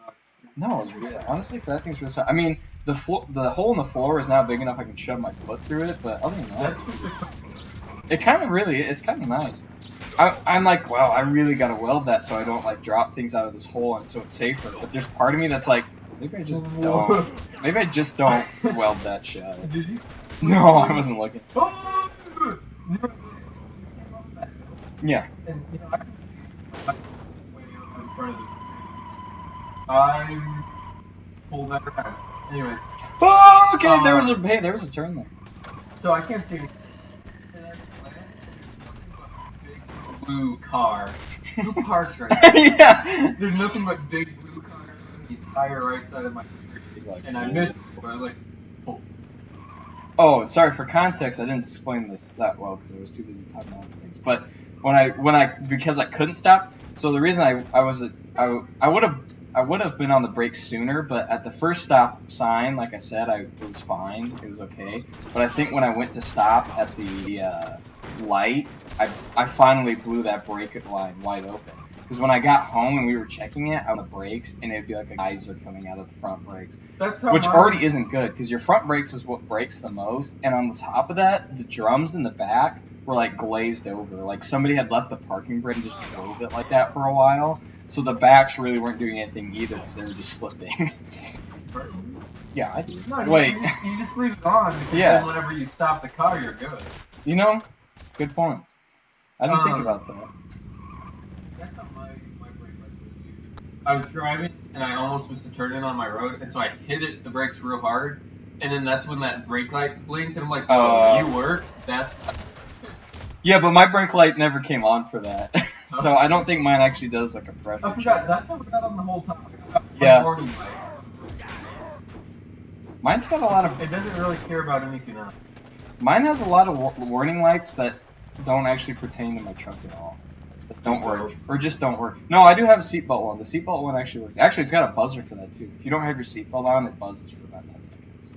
No, it was really, honestly, for that thing's really. I mean, the hole in the floor is now big enough I can shove my foot through it. But other than that, it's kind of nice. I'm like, wow, I really gotta weld that so I don't like drop things out of this hole, and so it's safer. But there's part of me that's like, maybe I just don't. Maybe I just don't weld that shut. Did you? No, I wasn't looking. Yeah. And, in front of this. I pulled that around. Anyways. Oh, okay. There was a turn there. So I can't see. Big blue car. Who parks right there? Yeah. There's nothing but big blue cars on the entire right side of my street. Like, and I missed it, but I was like, oh. Oh, sorry, for context, I didn't explain this that well because I was too busy talking about other things. But because I couldn't stop, so the reason I would have been on the brakes sooner, but at the first stop sign, like I said, it was fine, it was okay. But I think when I went to stop at the light, I finally blew that brake line wide open. Because when I got home and we were checking it on the brakes, and it'd be like a geyser coming out of the front brakes. Which already isn't good, because your front brakes is what breaks the most, and on the top of that, the drums in the back were like glazed over. Like somebody had left the parking brake and just drove it like that for a while. So the backs really weren't doing anything either, because they were just slipping. Yeah, I do. No, wait. You just leave it on, because yeah. then whenever you stop the car, you're good. You know, good point. I didn't think about that. That's how my brake light was. I was driving, and I almost missed a turn in on my road, and so I hit the brakes real hard, and then that's when that brake light blinked, and I'm like, oh, you work? That's... Yeah, but my brake light never came on for that. So I don't think mine actually does like a pressure I forgot, that's how we got on the whole time. Yeah. Warning light. Mine's got a lot of... It doesn't really care about anything else. Mine has a lot of warning lights that don't actually pertain to my truck at all. That don't work. Or just don't work. No, I do have a seatbelt one. The seatbelt one actually works. Actually, it's got a buzzer for that too. If you don't have your seatbelt on, it buzzes for about 10 seconds.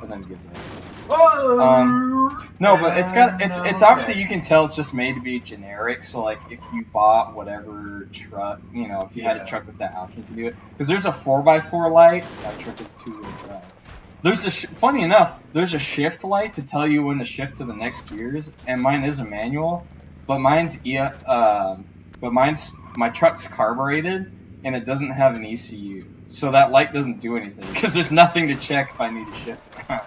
and then it gives up. Whoa! No, but it's obviously you can tell it's just made to be generic. So like if you bought whatever truck, you know, if you had a truck with that option to do it, because there's a 4x4 light. My truck is a 2-wheel drive. There's funny enough, there's a shift light to tell you when to shift to the next gears, and mine is a manual, but my truck's carbureted and it doesn't have an ECU, so that light doesn't do anything because there's nothing to check if I need to shift around.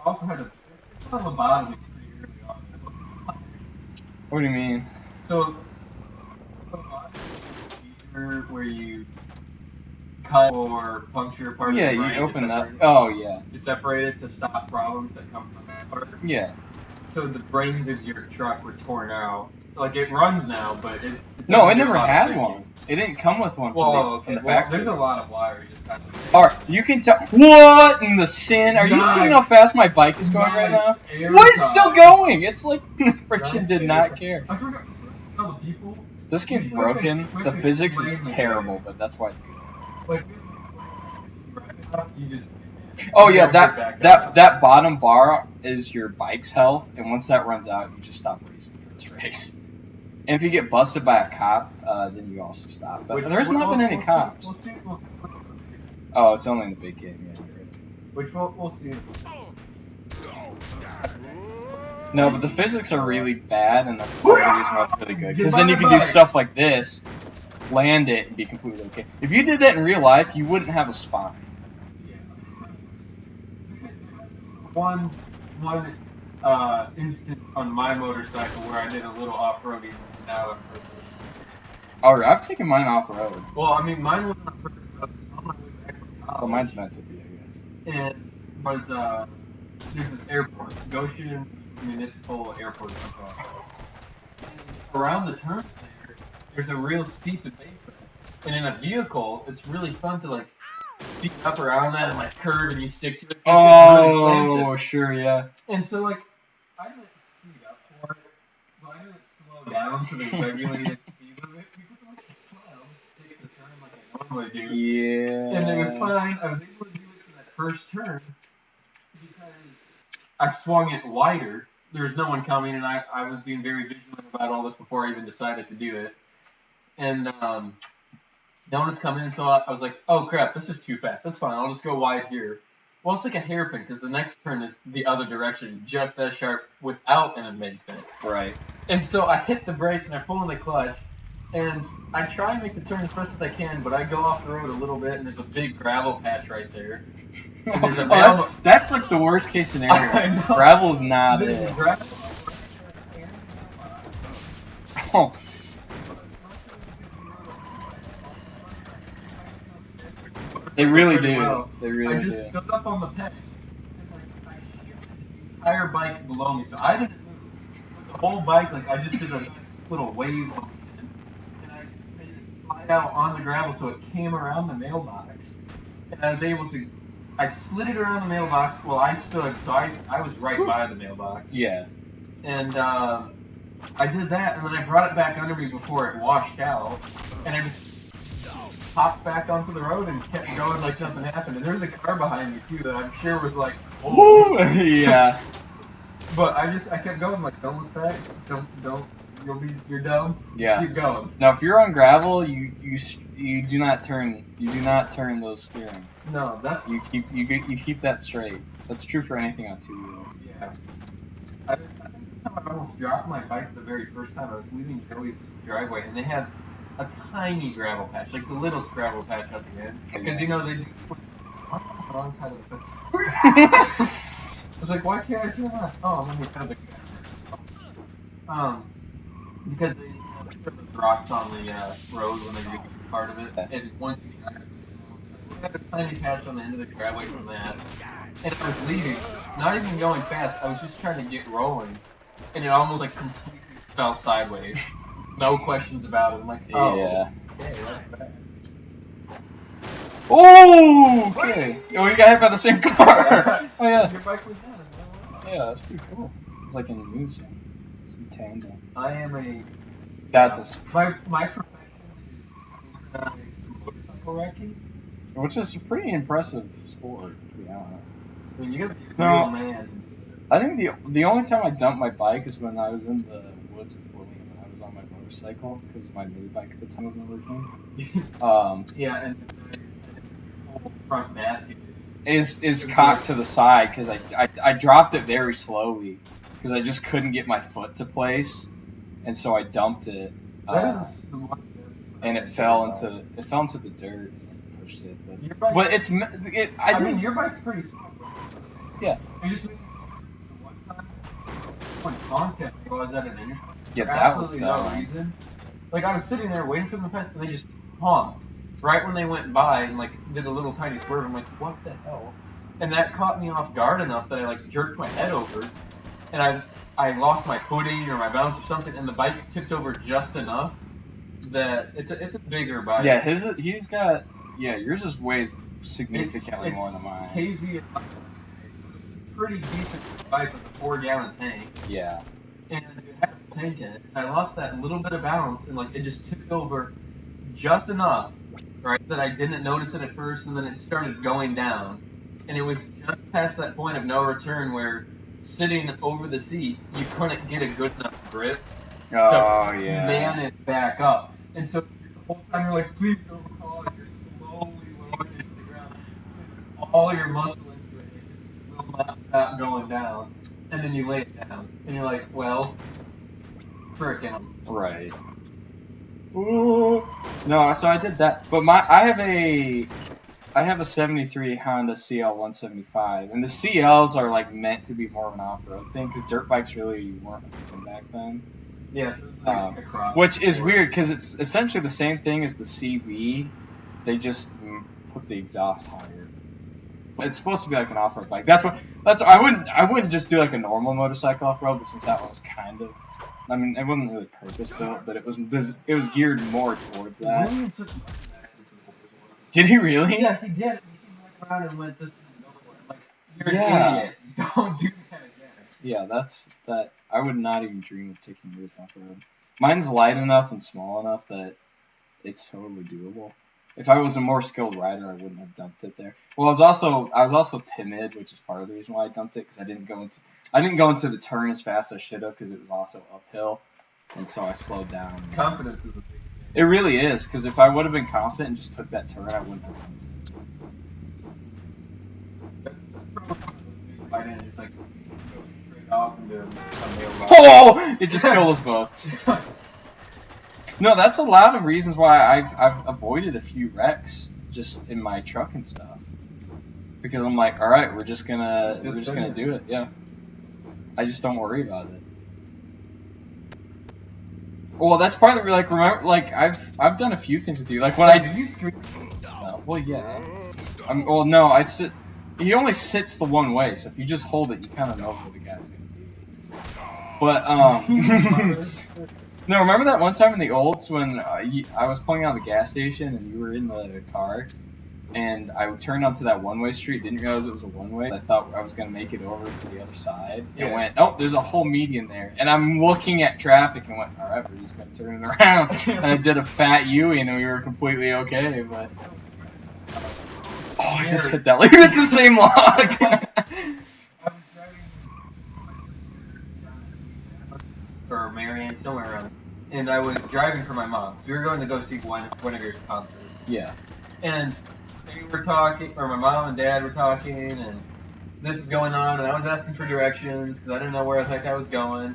Also had it on the bottom pretty early on. What do you mean? So where you cut or puncture part of the brain. Yeah, you open up. Oh, yeah. To separate it to stop problems that come from that part. Yeah. So the brains of your truck were torn out. Like, it runs now, but it no, it never had one. It didn't come with one from the factory. There's a lot of wires just kind of... Alright, you can tell... What in the sin? Are you seeing how fast my bike is going right now? What? It's still going! It's like friction did not care. I forgot to tell the people... This game's broken. The physics is terrible, but that's why it's good. Like, you just... Oh yeah, that bottom bar is your bike's health, and once that runs out, you just stop racing for this race. And if you get busted by a cop, then you also stop. But there's not been any cops. Oh, it's only in the big game, yeah. Which we'll see. No, but the physics are really bad, and that's part of the reason why it's really good. Because then you can do stuff like this, land it, and be completely okay. If you did that in real life, you wouldn't have a spine. One instance on my motorcycle where I did a little off-roading now on purpose. Oh, I've taken mine off-road. Well, I mean, mine wasn't on purpose. I was on my way back from college. Well, mine's meant to be, I guess. And was, there's this airport, Goshen Municipal Airport. Around the turns there's a real steep embankment. And in a vehicle, it's really fun to, like, speed up around that and like curve and you stick to it. Oh, really sure, yeah. And so like, I didn't speed up for it, but I didn't slow down to the regulated speed of it because I'm like, I'll just take the turn like I normally do. Yeah. And it was fine. I was able to do it for that first turn because I swung it wider. There was no one coming, and I was being very vigilant about all this before I even decided to do it. And no one was coming, and so I was like, oh crap, this is too fast. That's fine, I'll just go wide here. Well, it's like a hairpin, because the next turn is the other direction, just as sharp, without an embankment. Right. And so I hit the brakes, and I pull in the clutch, and I try and make the turn as fast as I can, but I go off the road a little bit, and there's a big gravel patch right there. And there's a that's like the worst case scenario. I know. Gravel's not there's it. Gravel. Oh. They really do. Well. They really do. I just stood up on the pedal and like I shifted the entire bike below me, so I didn't move. The whole bike, like I just did a nice little wave motion, and I made it slide out on the gravel, so it came around the mailbox, and I was able to. I slid it around the mailbox while I stood, so I was right by the mailbox. Yeah. And I did that, and then I brought it back under me before it washed out, and I just popped back onto the road and kept going like nothing happened. And there was a car behind me too that I'm sure was like, "Woo!" Yeah. But I kept going like, don't look back, don't, you're dumb. Yeah. Just keep going. Now, if you're on gravel, you do not turn those steering. No, that's you keep that straight. That's true for anything on 2 wheels. Yeah. I think I almost dropped my bike the very first time. I was leaving Joey's driveway, and they had a tiny gravel patch, like the littlest gravel patch at the end. Because, you know, they on the wrong side of the fence. I was like, why can't I turn left? Oh, let me cut the because they put the rocks on the road when they do part of it. And once you had a tiny patch on the end of the driveway from that. And I was leaving, not even going fast, I was just trying to get rolling. And it almost like completely fell sideways. No questions about it. I'm like, oh, yeah. Okay, that's bad. Oh, okay. Oh, you got hit by the same car. Oh, yeah. Your bike was down as well. Yeah, that's pretty cool. It's like in unison. It's in tandem. I am a... That's my profession is motorcycle wrecking. which is a pretty impressive sport, to be honest. I mean, you gotta be a real man. I think the only time I dumped my bike is when I was in the woods with William and I was on my motorcycle because my mini bike at the time wasn't working. Yeah, and the whole front basket is cocked to the side because I dropped it very slowly because I just couldn't get my foot to place, and so I dumped it. That is the one. And it fell into the dirt and pushed it. But I mean, your bike's pretty soft. Yeah. I just one time when contact I was at an intersection. Yeah, for that was absolutely dumb. no reason. Like I was sitting there waiting for them to pass, and they just honked right when they went by and like did a little tiny swerve. I'm like, what the hell? And that caught me off guard enough that I like jerked my head over, and I lost my footing or my balance or something, and the bike tipped over just enough that it's a bigger bike. Yeah, yours is way significantly more than mine. Hazy, pretty decent bike with a 4-gallon tank. Yeah. And it had a tank in it. I lost that little bit of balance, and like it just tipped over just enough, right, that I didn't notice it at first, and then it started going down, and it was just past that point of no return where sitting over the seat you couldn't get a good enough grip. Oh, to yeah. man it back up. And so the whole time you're like, please don't fall as you're slowly lowering it to the ground. Put all your muscle into it. It just will not stop going down. And then you lay it down. And you're like, well, frickin'. Right. Ooh. No, so I did that. But I have a 73 Honda CL 175, and the CLs are like meant to be more of an off-road thing because dirt bikes really weren't a thing back then. Yeah, so it's like a cross. Which is weird because it's essentially the same thing as the CB. They just put the exhaust higher. It's supposed to be like an off-road bike. I wouldn't just do like a normal motorcycle off-road, but since that one was kind of, I mean, it wasn't really purpose-built, but it was geared more towards that. William took money back into the business. Did he really? Yeah, he did. He came back around and went, this is go for it. Like, you're an idiot. Don't do that again. Yeah, that. I would not even dream of taking yours off-road. Mine's light enough and small enough that it's totally doable. If I was a more skilled rider, I wouldn't have dumped it there. Well, I was also timid, which is part of the reason why I dumped it because I didn't go into the turn as fast as I should have because it was also uphill, and so I slowed down. Confidence is a big thing. It really is because if I would have been confident and just took that turn, I wouldn't have dumped it. That's probably I didn't just like go straight off and do a Oh! It just killed us both. No, that's a lot of reasons why I've avoided a few wrecks just in my truck and stuff. Because I'm like, all right, we're just gonna do it. Yeah, I just don't worry about it. Well, that's part of it. Like, remember, like I've done a few things with you. Like when Did you scream? No. Well, yeah. Well, no, I'd sit. He only sits the one way, so if you just hold it, you kind of know where the guy's gonna be. But no, remember that one time in the olds when I was pulling out of the gas station and you were in the car, and I turned onto that one-way street, didn't realize it was a one-way. I thought I was going to make it over to the other side, and went, oh, there's a whole median there. And I'm looking at traffic and went, all right, we're just going to turn it around. And I did a fat U-ing, and we were completely okay, but... Oh, I just hit that. Like, we hit the same log! Or Marianne, somewhere around. And I was driving for my mom. So we were going to go see Guinevere's concert. Yeah. And they were talking, or my mom and dad were talking, and this was going on, and I was asking for directions because I didn't know where the heck I was going.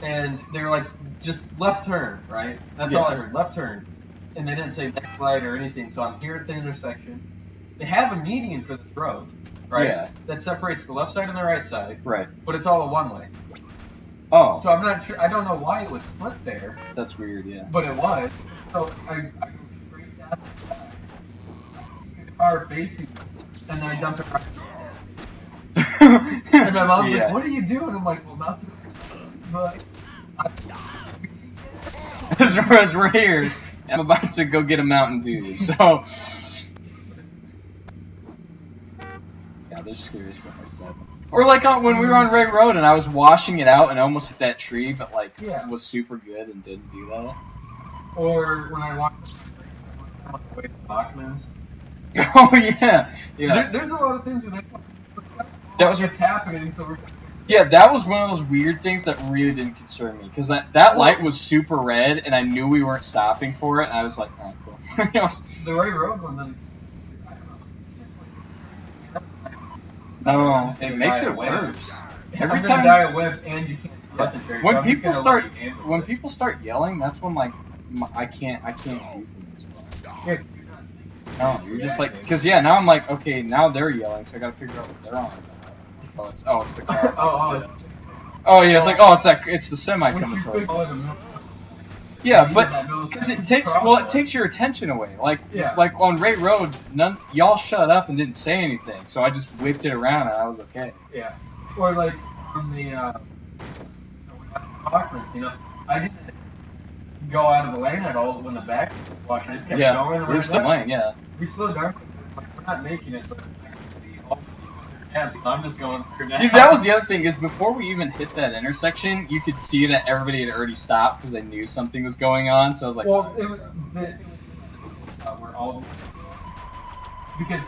And they were like, just left turn, right? That's all I heard, left turn. And they didn't say next light or anything, so I'm here at the intersection. They have a median for this road, right? Yeah. That separates the left side and the right side. Right. But it's all a one-way. Oh. So I'm not sure, I don't know why it was split there. That's weird, yeah. But it was. So I go straight down the back. I see a car facing me, and then I dump it right. And my mom's like, what are you doing? I'm like, well, nothing. But as we're here, I'm about to go get a Mountain Dew, so... Yeah, there's scary stuff like that. Or like when we were on Ray Road and I was washing it out and I almost hit that tree, but like was super good and didn't do that. Or when I walked on the way to Bachman's, Oh yeah. There's a lot of things where That was what's happening, so we're. Yeah, that was one of those weird things that really didn't concern me because that light was super red and I knew we weren't stopping for it and I was like, oh cool. The Ray Road one, then I don't know. It's just like No, it makes it worse. Every I'm gonna time die a whip and you can't concentrate. when so I'm just people gonna start let you handle when it. people start yelling, that's when like I can't do things as well. Yeah, 'cause you're not thinking. No, you're just like because now I'm like okay now they're yelling so I gotta figure out what they're on about. It's the car. Oh yeah, it's like it's the semi coming toward. Yeah, but because it takes your attention away. Like on Ray Road, y'all shut up and didn't say anything, so I just whipped it around and I was okay. Yeah, or like on the Parklands, I didn't go out of the lane at all when the back washer just kept going. We're still lane, yeah. We slowed down. We're not making it, but I can see all the people in their cabs, so I'm just going through now. Dude, that was the other thing is before we even hit that intersection, you could see that everybody had already stopped because they knew something was going on. So I was like, well, it was where all because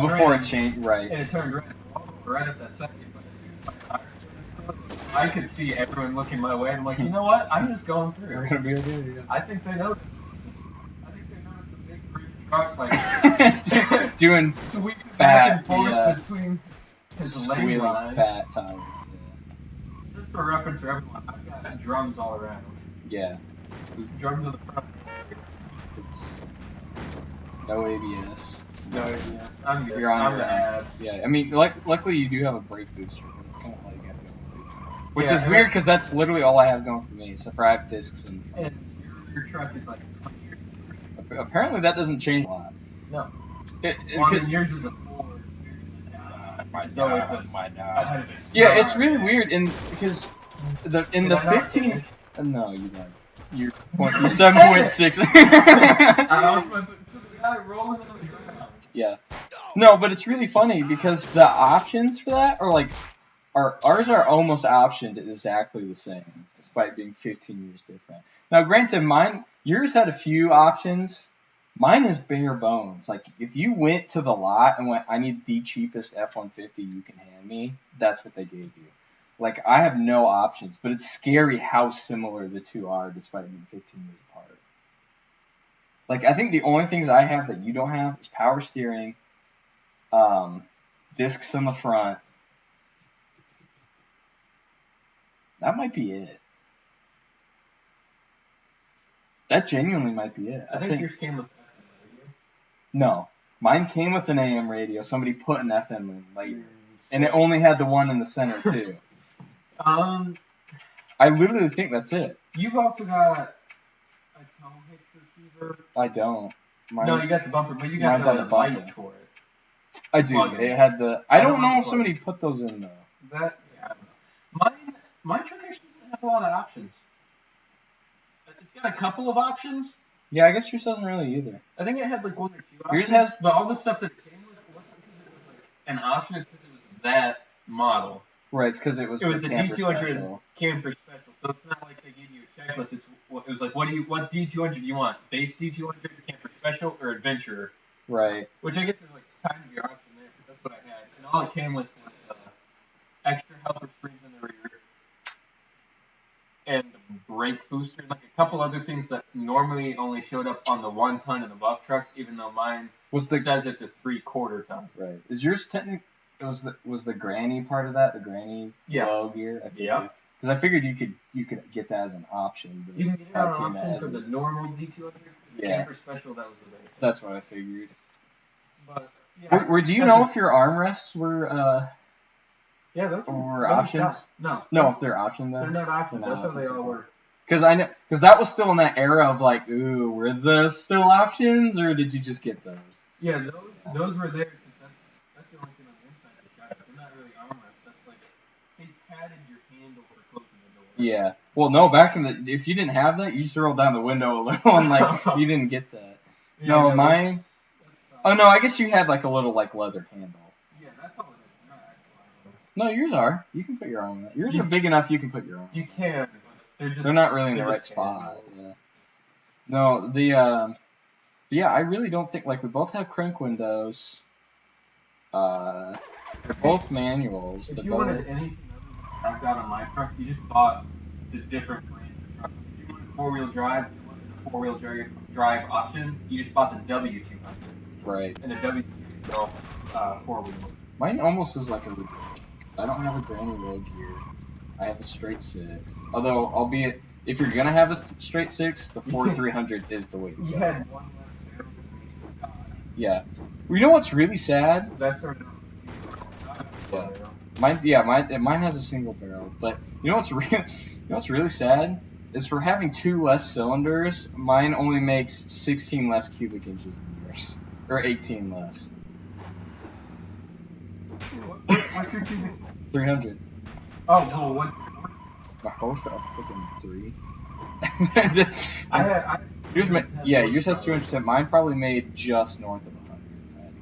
before it changed, right? And it turned red right at that second. But as soon as my tires started, I could see everyone looking my way. And I'm like, you know what? I'm just going through. We're gonna be okay. Yeah. I think they noticed. I think they noticed the big green truck like doing sweeping back and forth between his lane lines. Fat tires. Yeah. Just for reference for everyone, I've got drums all around. Yeah. Drums in the front. It's no ABS. No ABS. I'm good. You're on I'm your bad. Yeah, I mean, luckily you do have a brake booster, but it's kind of like which is weird because that's literally all I have going for me, except for I have discs in front. And your truck is like 20 years. Apparently that doesn't change a lot. No. Yours is a Ford. My dad. Yeah, it's really weird because the 15. No, you don't. You're 7.6. Yeah. No, but it's really funny because the options for that are like ours are almost optioned exactly the same, despite being 15 years different. Now, granted, yours had a few options. Mine is bare bones. Like, if you went to the lot and went, I need the cheapest F-150 you can hand me, that's what they gave you. Like, I have no options, but it's scary how similar the two are, despite being 15 years apart. Like, I think the only things I have that you don't have is power steering, discs in the front. That might be it. That genuinely might be it. I think yours came with FM radio. No. Mine came with an AM radio. Somebody put an FM in later. And it only had the one in the center, too. I literally think that's it. You've also got a tone hitch receiver. I don't. No, you got the bumper, but you got the lights for it. I do. It had the... I don't know if somebody put those in, though. My truck actually doesn't have a lot of options. It's got a couple of options. Yeah, I guess yours doesn't really either. I think it had like one or two options. Yours has... But all the stuff that it came with wasn't because it was like an option, it's because it was that model. Right, it's because it was the D200 Camper Special. So it's not like they gave you a checklist. It was like, what D200 do you want? Base D200, Camper Special, or Adventurer? Right. Which I guess is like kind of your option there, because that's what I had. And all it came with was extra helper springs in the rear. And brake booster, like a couple other things that normally only showed up on the 1 ton and above trucks, even though mine says it's a 3/4 ton. Right. Is yours technically was the granny part of that? The granny low gear? Yeah. Because I figured you could get that as an option. But you can get it as an option for the normal D200. The Camper Special, that was the base. That's what I figured. But do you know if your armrests were yeah, those were options? No, if they're options, then they're not options. That's how they all work. Because that was still in that era of like, ooh, were those still options, or did you just get those? Yeah, those were there because that's the only thing on the inside that got it. They're not really armrests. That's like they padded your handle for closing the door. Yeah. Well, no, if you didn't have that, you just rolled down the window a little and like you didn't get that. Yeah, no, mine. Oh no, I guess you had like a little like leather handle. Yeah, that's all it is. No, yours are. You can put your own. Yours are big enough you can put your own. You can, but they're not really in the right spot. Yeah. No, the yeah, I really don't think, like, we both have crank windows. They're both manuals. If you wanted anything other than I've got on my truck, you just bought the different brands of truck. If you wanted four-wheel drive, you wanted the four-wheel drive option, you just bought the W200. Right. And the W200 four-wheel. Mine almost is like a redemption. I don't have a granny low gear. I have a straight six. Although, albeit, if you're gonna have a straight six, the Ford 300 is the way to go. You had one less barrel than Scott. Yeah. Well, you know what's really sad? Because I started Mine has a single barrel. But you know what's really sad is for having 2 less cylinders, mine only makes 16 less cubic inches than yours, or 18 less. What's your cubic? 300. Oh, cool. What? My horsepower, freaking 3. Yours has 210. Mine probably made just north of 100, if I had to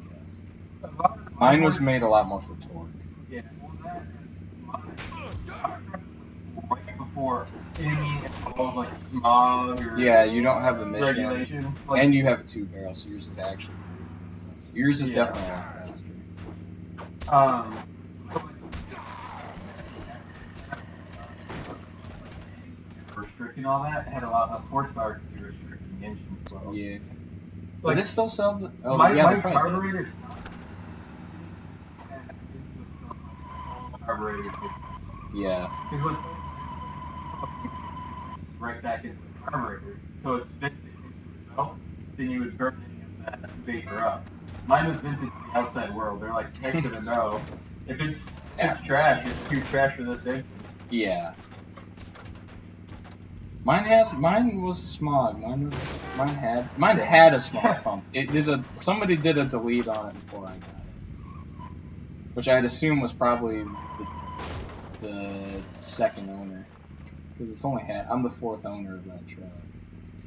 guess. Mine was made a lot more for torque. Yeah, well, right before any like smog or you don't have emissions. regulations. Like, and you have a 2 barrel, so yours is actually yours is definitely a lot faster. Restricting all that had a lot less horsepower because you're restricting the engine flow. Yeah. But they still sell the. Oh, my yeah, carburetor's carburetors. Yeah. Because when right back into the carburetor, so it's vented into itself, then you would burn any of that vapor up. Mine was vented to the outside world. They're like, heck to the no. If it's trash, it's too trash for this engine. Yeah. Mine was a smog. Mine had a smog pump. Somebody did a delete on it before I got it, which I'd assume was probably the second owner, because I'm the 4th owner of that truck,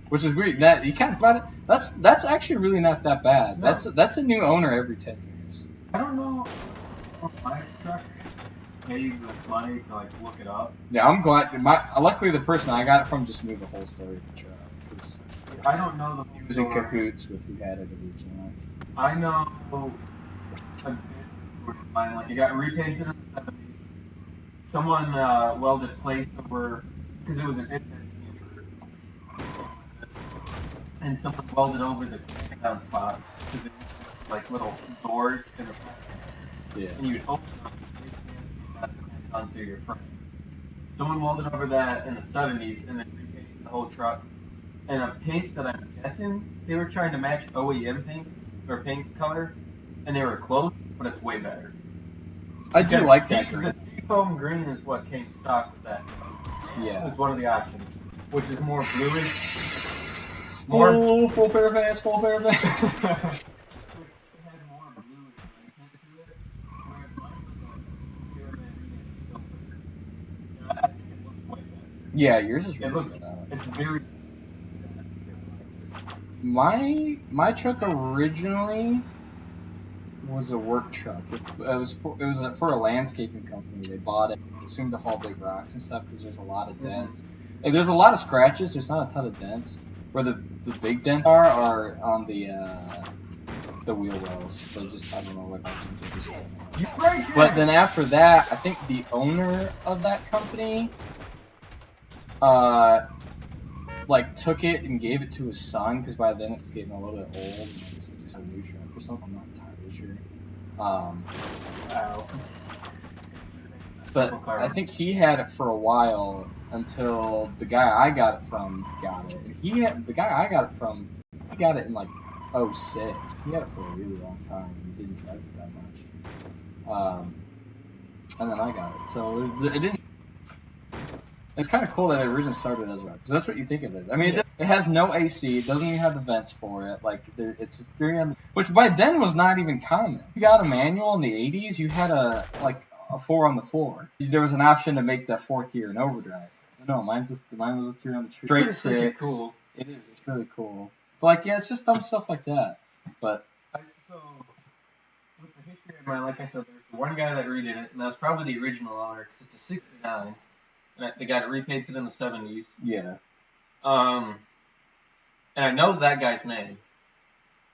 which is weird. That you kind of thought it. That's actually really not that bad. No. That's a new owner every 10 years. I don't know my truck. Paid the money to like look it up. Yeah, I'm glad. Luckily, the person I got it from just knew the whole story of the truck. Cause I don't know he was in cahoots with who had it originally. I know a bit of mine. Like it got repainted in the 70s. Someone welded plates over because it was an indent, and someone welded over the down spots because it was like little doors in the front. Yeah. And you would open them. Onto your frame. Someone welded over that in the 70s and then repainted the whole truck. And a paint that I'm guessing they were trying to match OEM paint or paint color, and they were close, but it's way better. I do like that green. The seafoam green is what came stock with that. Yeah. It was one of the options, which is more bluish. Full pair of pants, full pair of pants. Yeah, yours is really good. It's very. My truck originally was a work truck. It was for a landscaping company. They bought it, assumed to haul big rocks and stuff because there's a lot of dents. Mm-hmm. Like, there's a lot of scratches. There's not a ton of dents. Where the big dents are on the wheel wells. So just I don't know what options are just. But then after that, I think the owner of that company. Like took it and gave it to his son because by then it was getting a little bit old. And just a new truck or something. I'm not entirely sure. But I think he had it for a while until the guy I got it from got it. And the guy I got it from, he got it in like 2006. He had it for a really long time. And he didn't drive it that much. And then I got it. So it didn't. It's kind of cool that it originally started as well, because that's what you think of it. I mean, it has no AC. It doesn't even have the vents for it. Like, it's a 3 on, which by then was not even common. You got a manual in the 80s. You had a 4 on the floor. There was an option to make that 4th gear an overdrive. No, mine was a 3 on the tree. Straight 6. Cool. It is. It's really cool. But it's just dumb stuff like that. But so with the history of mine, like I said, there's one guy that redid it, and that's probably the original owner because it's a 69. They got it repainted in the 70s. Yeah. And I know that guy's name.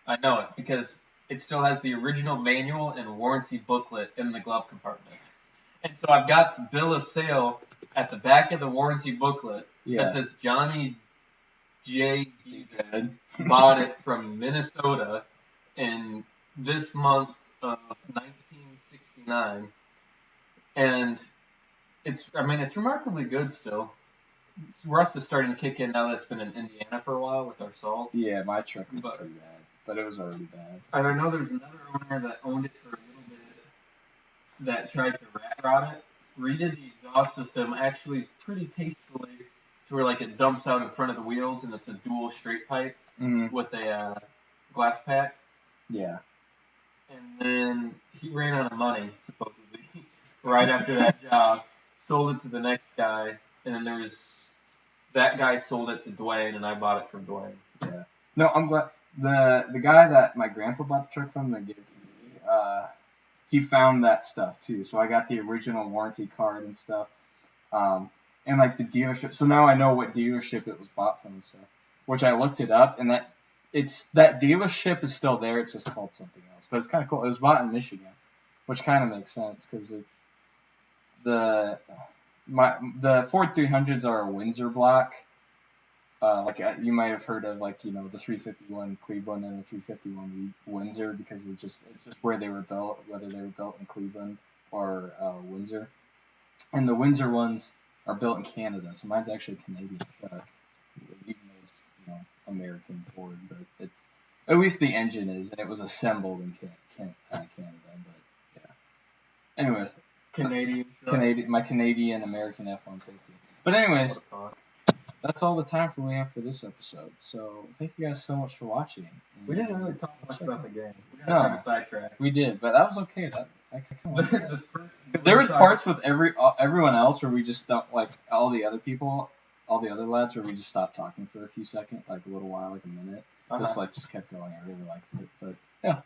I know it because it still has the original manual and warranty booklet in the glove compartment. And so I've got the bill of sale at the back of the warranty booklet that says Johnny J. Deacon bought it from Minnesota in this month of 1969. And it's remarkably good still. Rust is starting to kick in now that it's been in Indiana for a while with our salt. Yeah, my truck was pretty bad, but it was already bad. I know there's another owner that owned it for a little bit that tried to rat rod it. Redid the exhaust system actually pretty tastefully to where like it dumps out in front of the wheels and it's a dual straight pipe with a glass pack. Yeah. And then he ran out of money, supposedly, right after that job. Sold it to the next guy, and then there was that guy sold it to Dwayne, and I bought it from Dwayne. Yeah. No, I'm glad the guy that my grandpa bought the truck from that gave it to me. He found that stuff too, so I got the original warranty card and stuff. And like the dealership, so now I know what dealership it was bought from and stuff. Which I looked it up, and that dealership is still there. It's just called something else, but it's kind of cool. It was bought in Michigan, which kind of makes sense because it's the Ford 300s are a Windsor block. Like you might have heard of, like, the 351 Cleveland and the 351 Windsor, because it's just where they were built, whether they were built in Cleveland or Windsor. And the Windsor ones are built in Canada, so mine's actually a Canadian truck, even though it's American Ford, but it's at least the engine is, and it was assembled in Canada. But yeah. Anyways, my Canadian American F-150. But anyways. That's all the time we have for this episode. So thank you guys so much for watching. We didn't really talk much about the game. We got kind of sidetracked. We did, but that was okay. There was parts with everyone else where we just don't, like, all the other lads, where we just stopped talking for a few seconds, like a little while, like a minute. Just kept going. I really liked it, but yeah.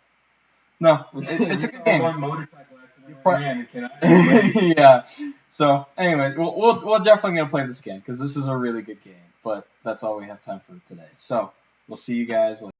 No, it's a good game. One motorcycle Yeah. So, anyway, we're definitely gonna play this game because this is a really good game. But that's all we have time for today. So, we'll see you guys later.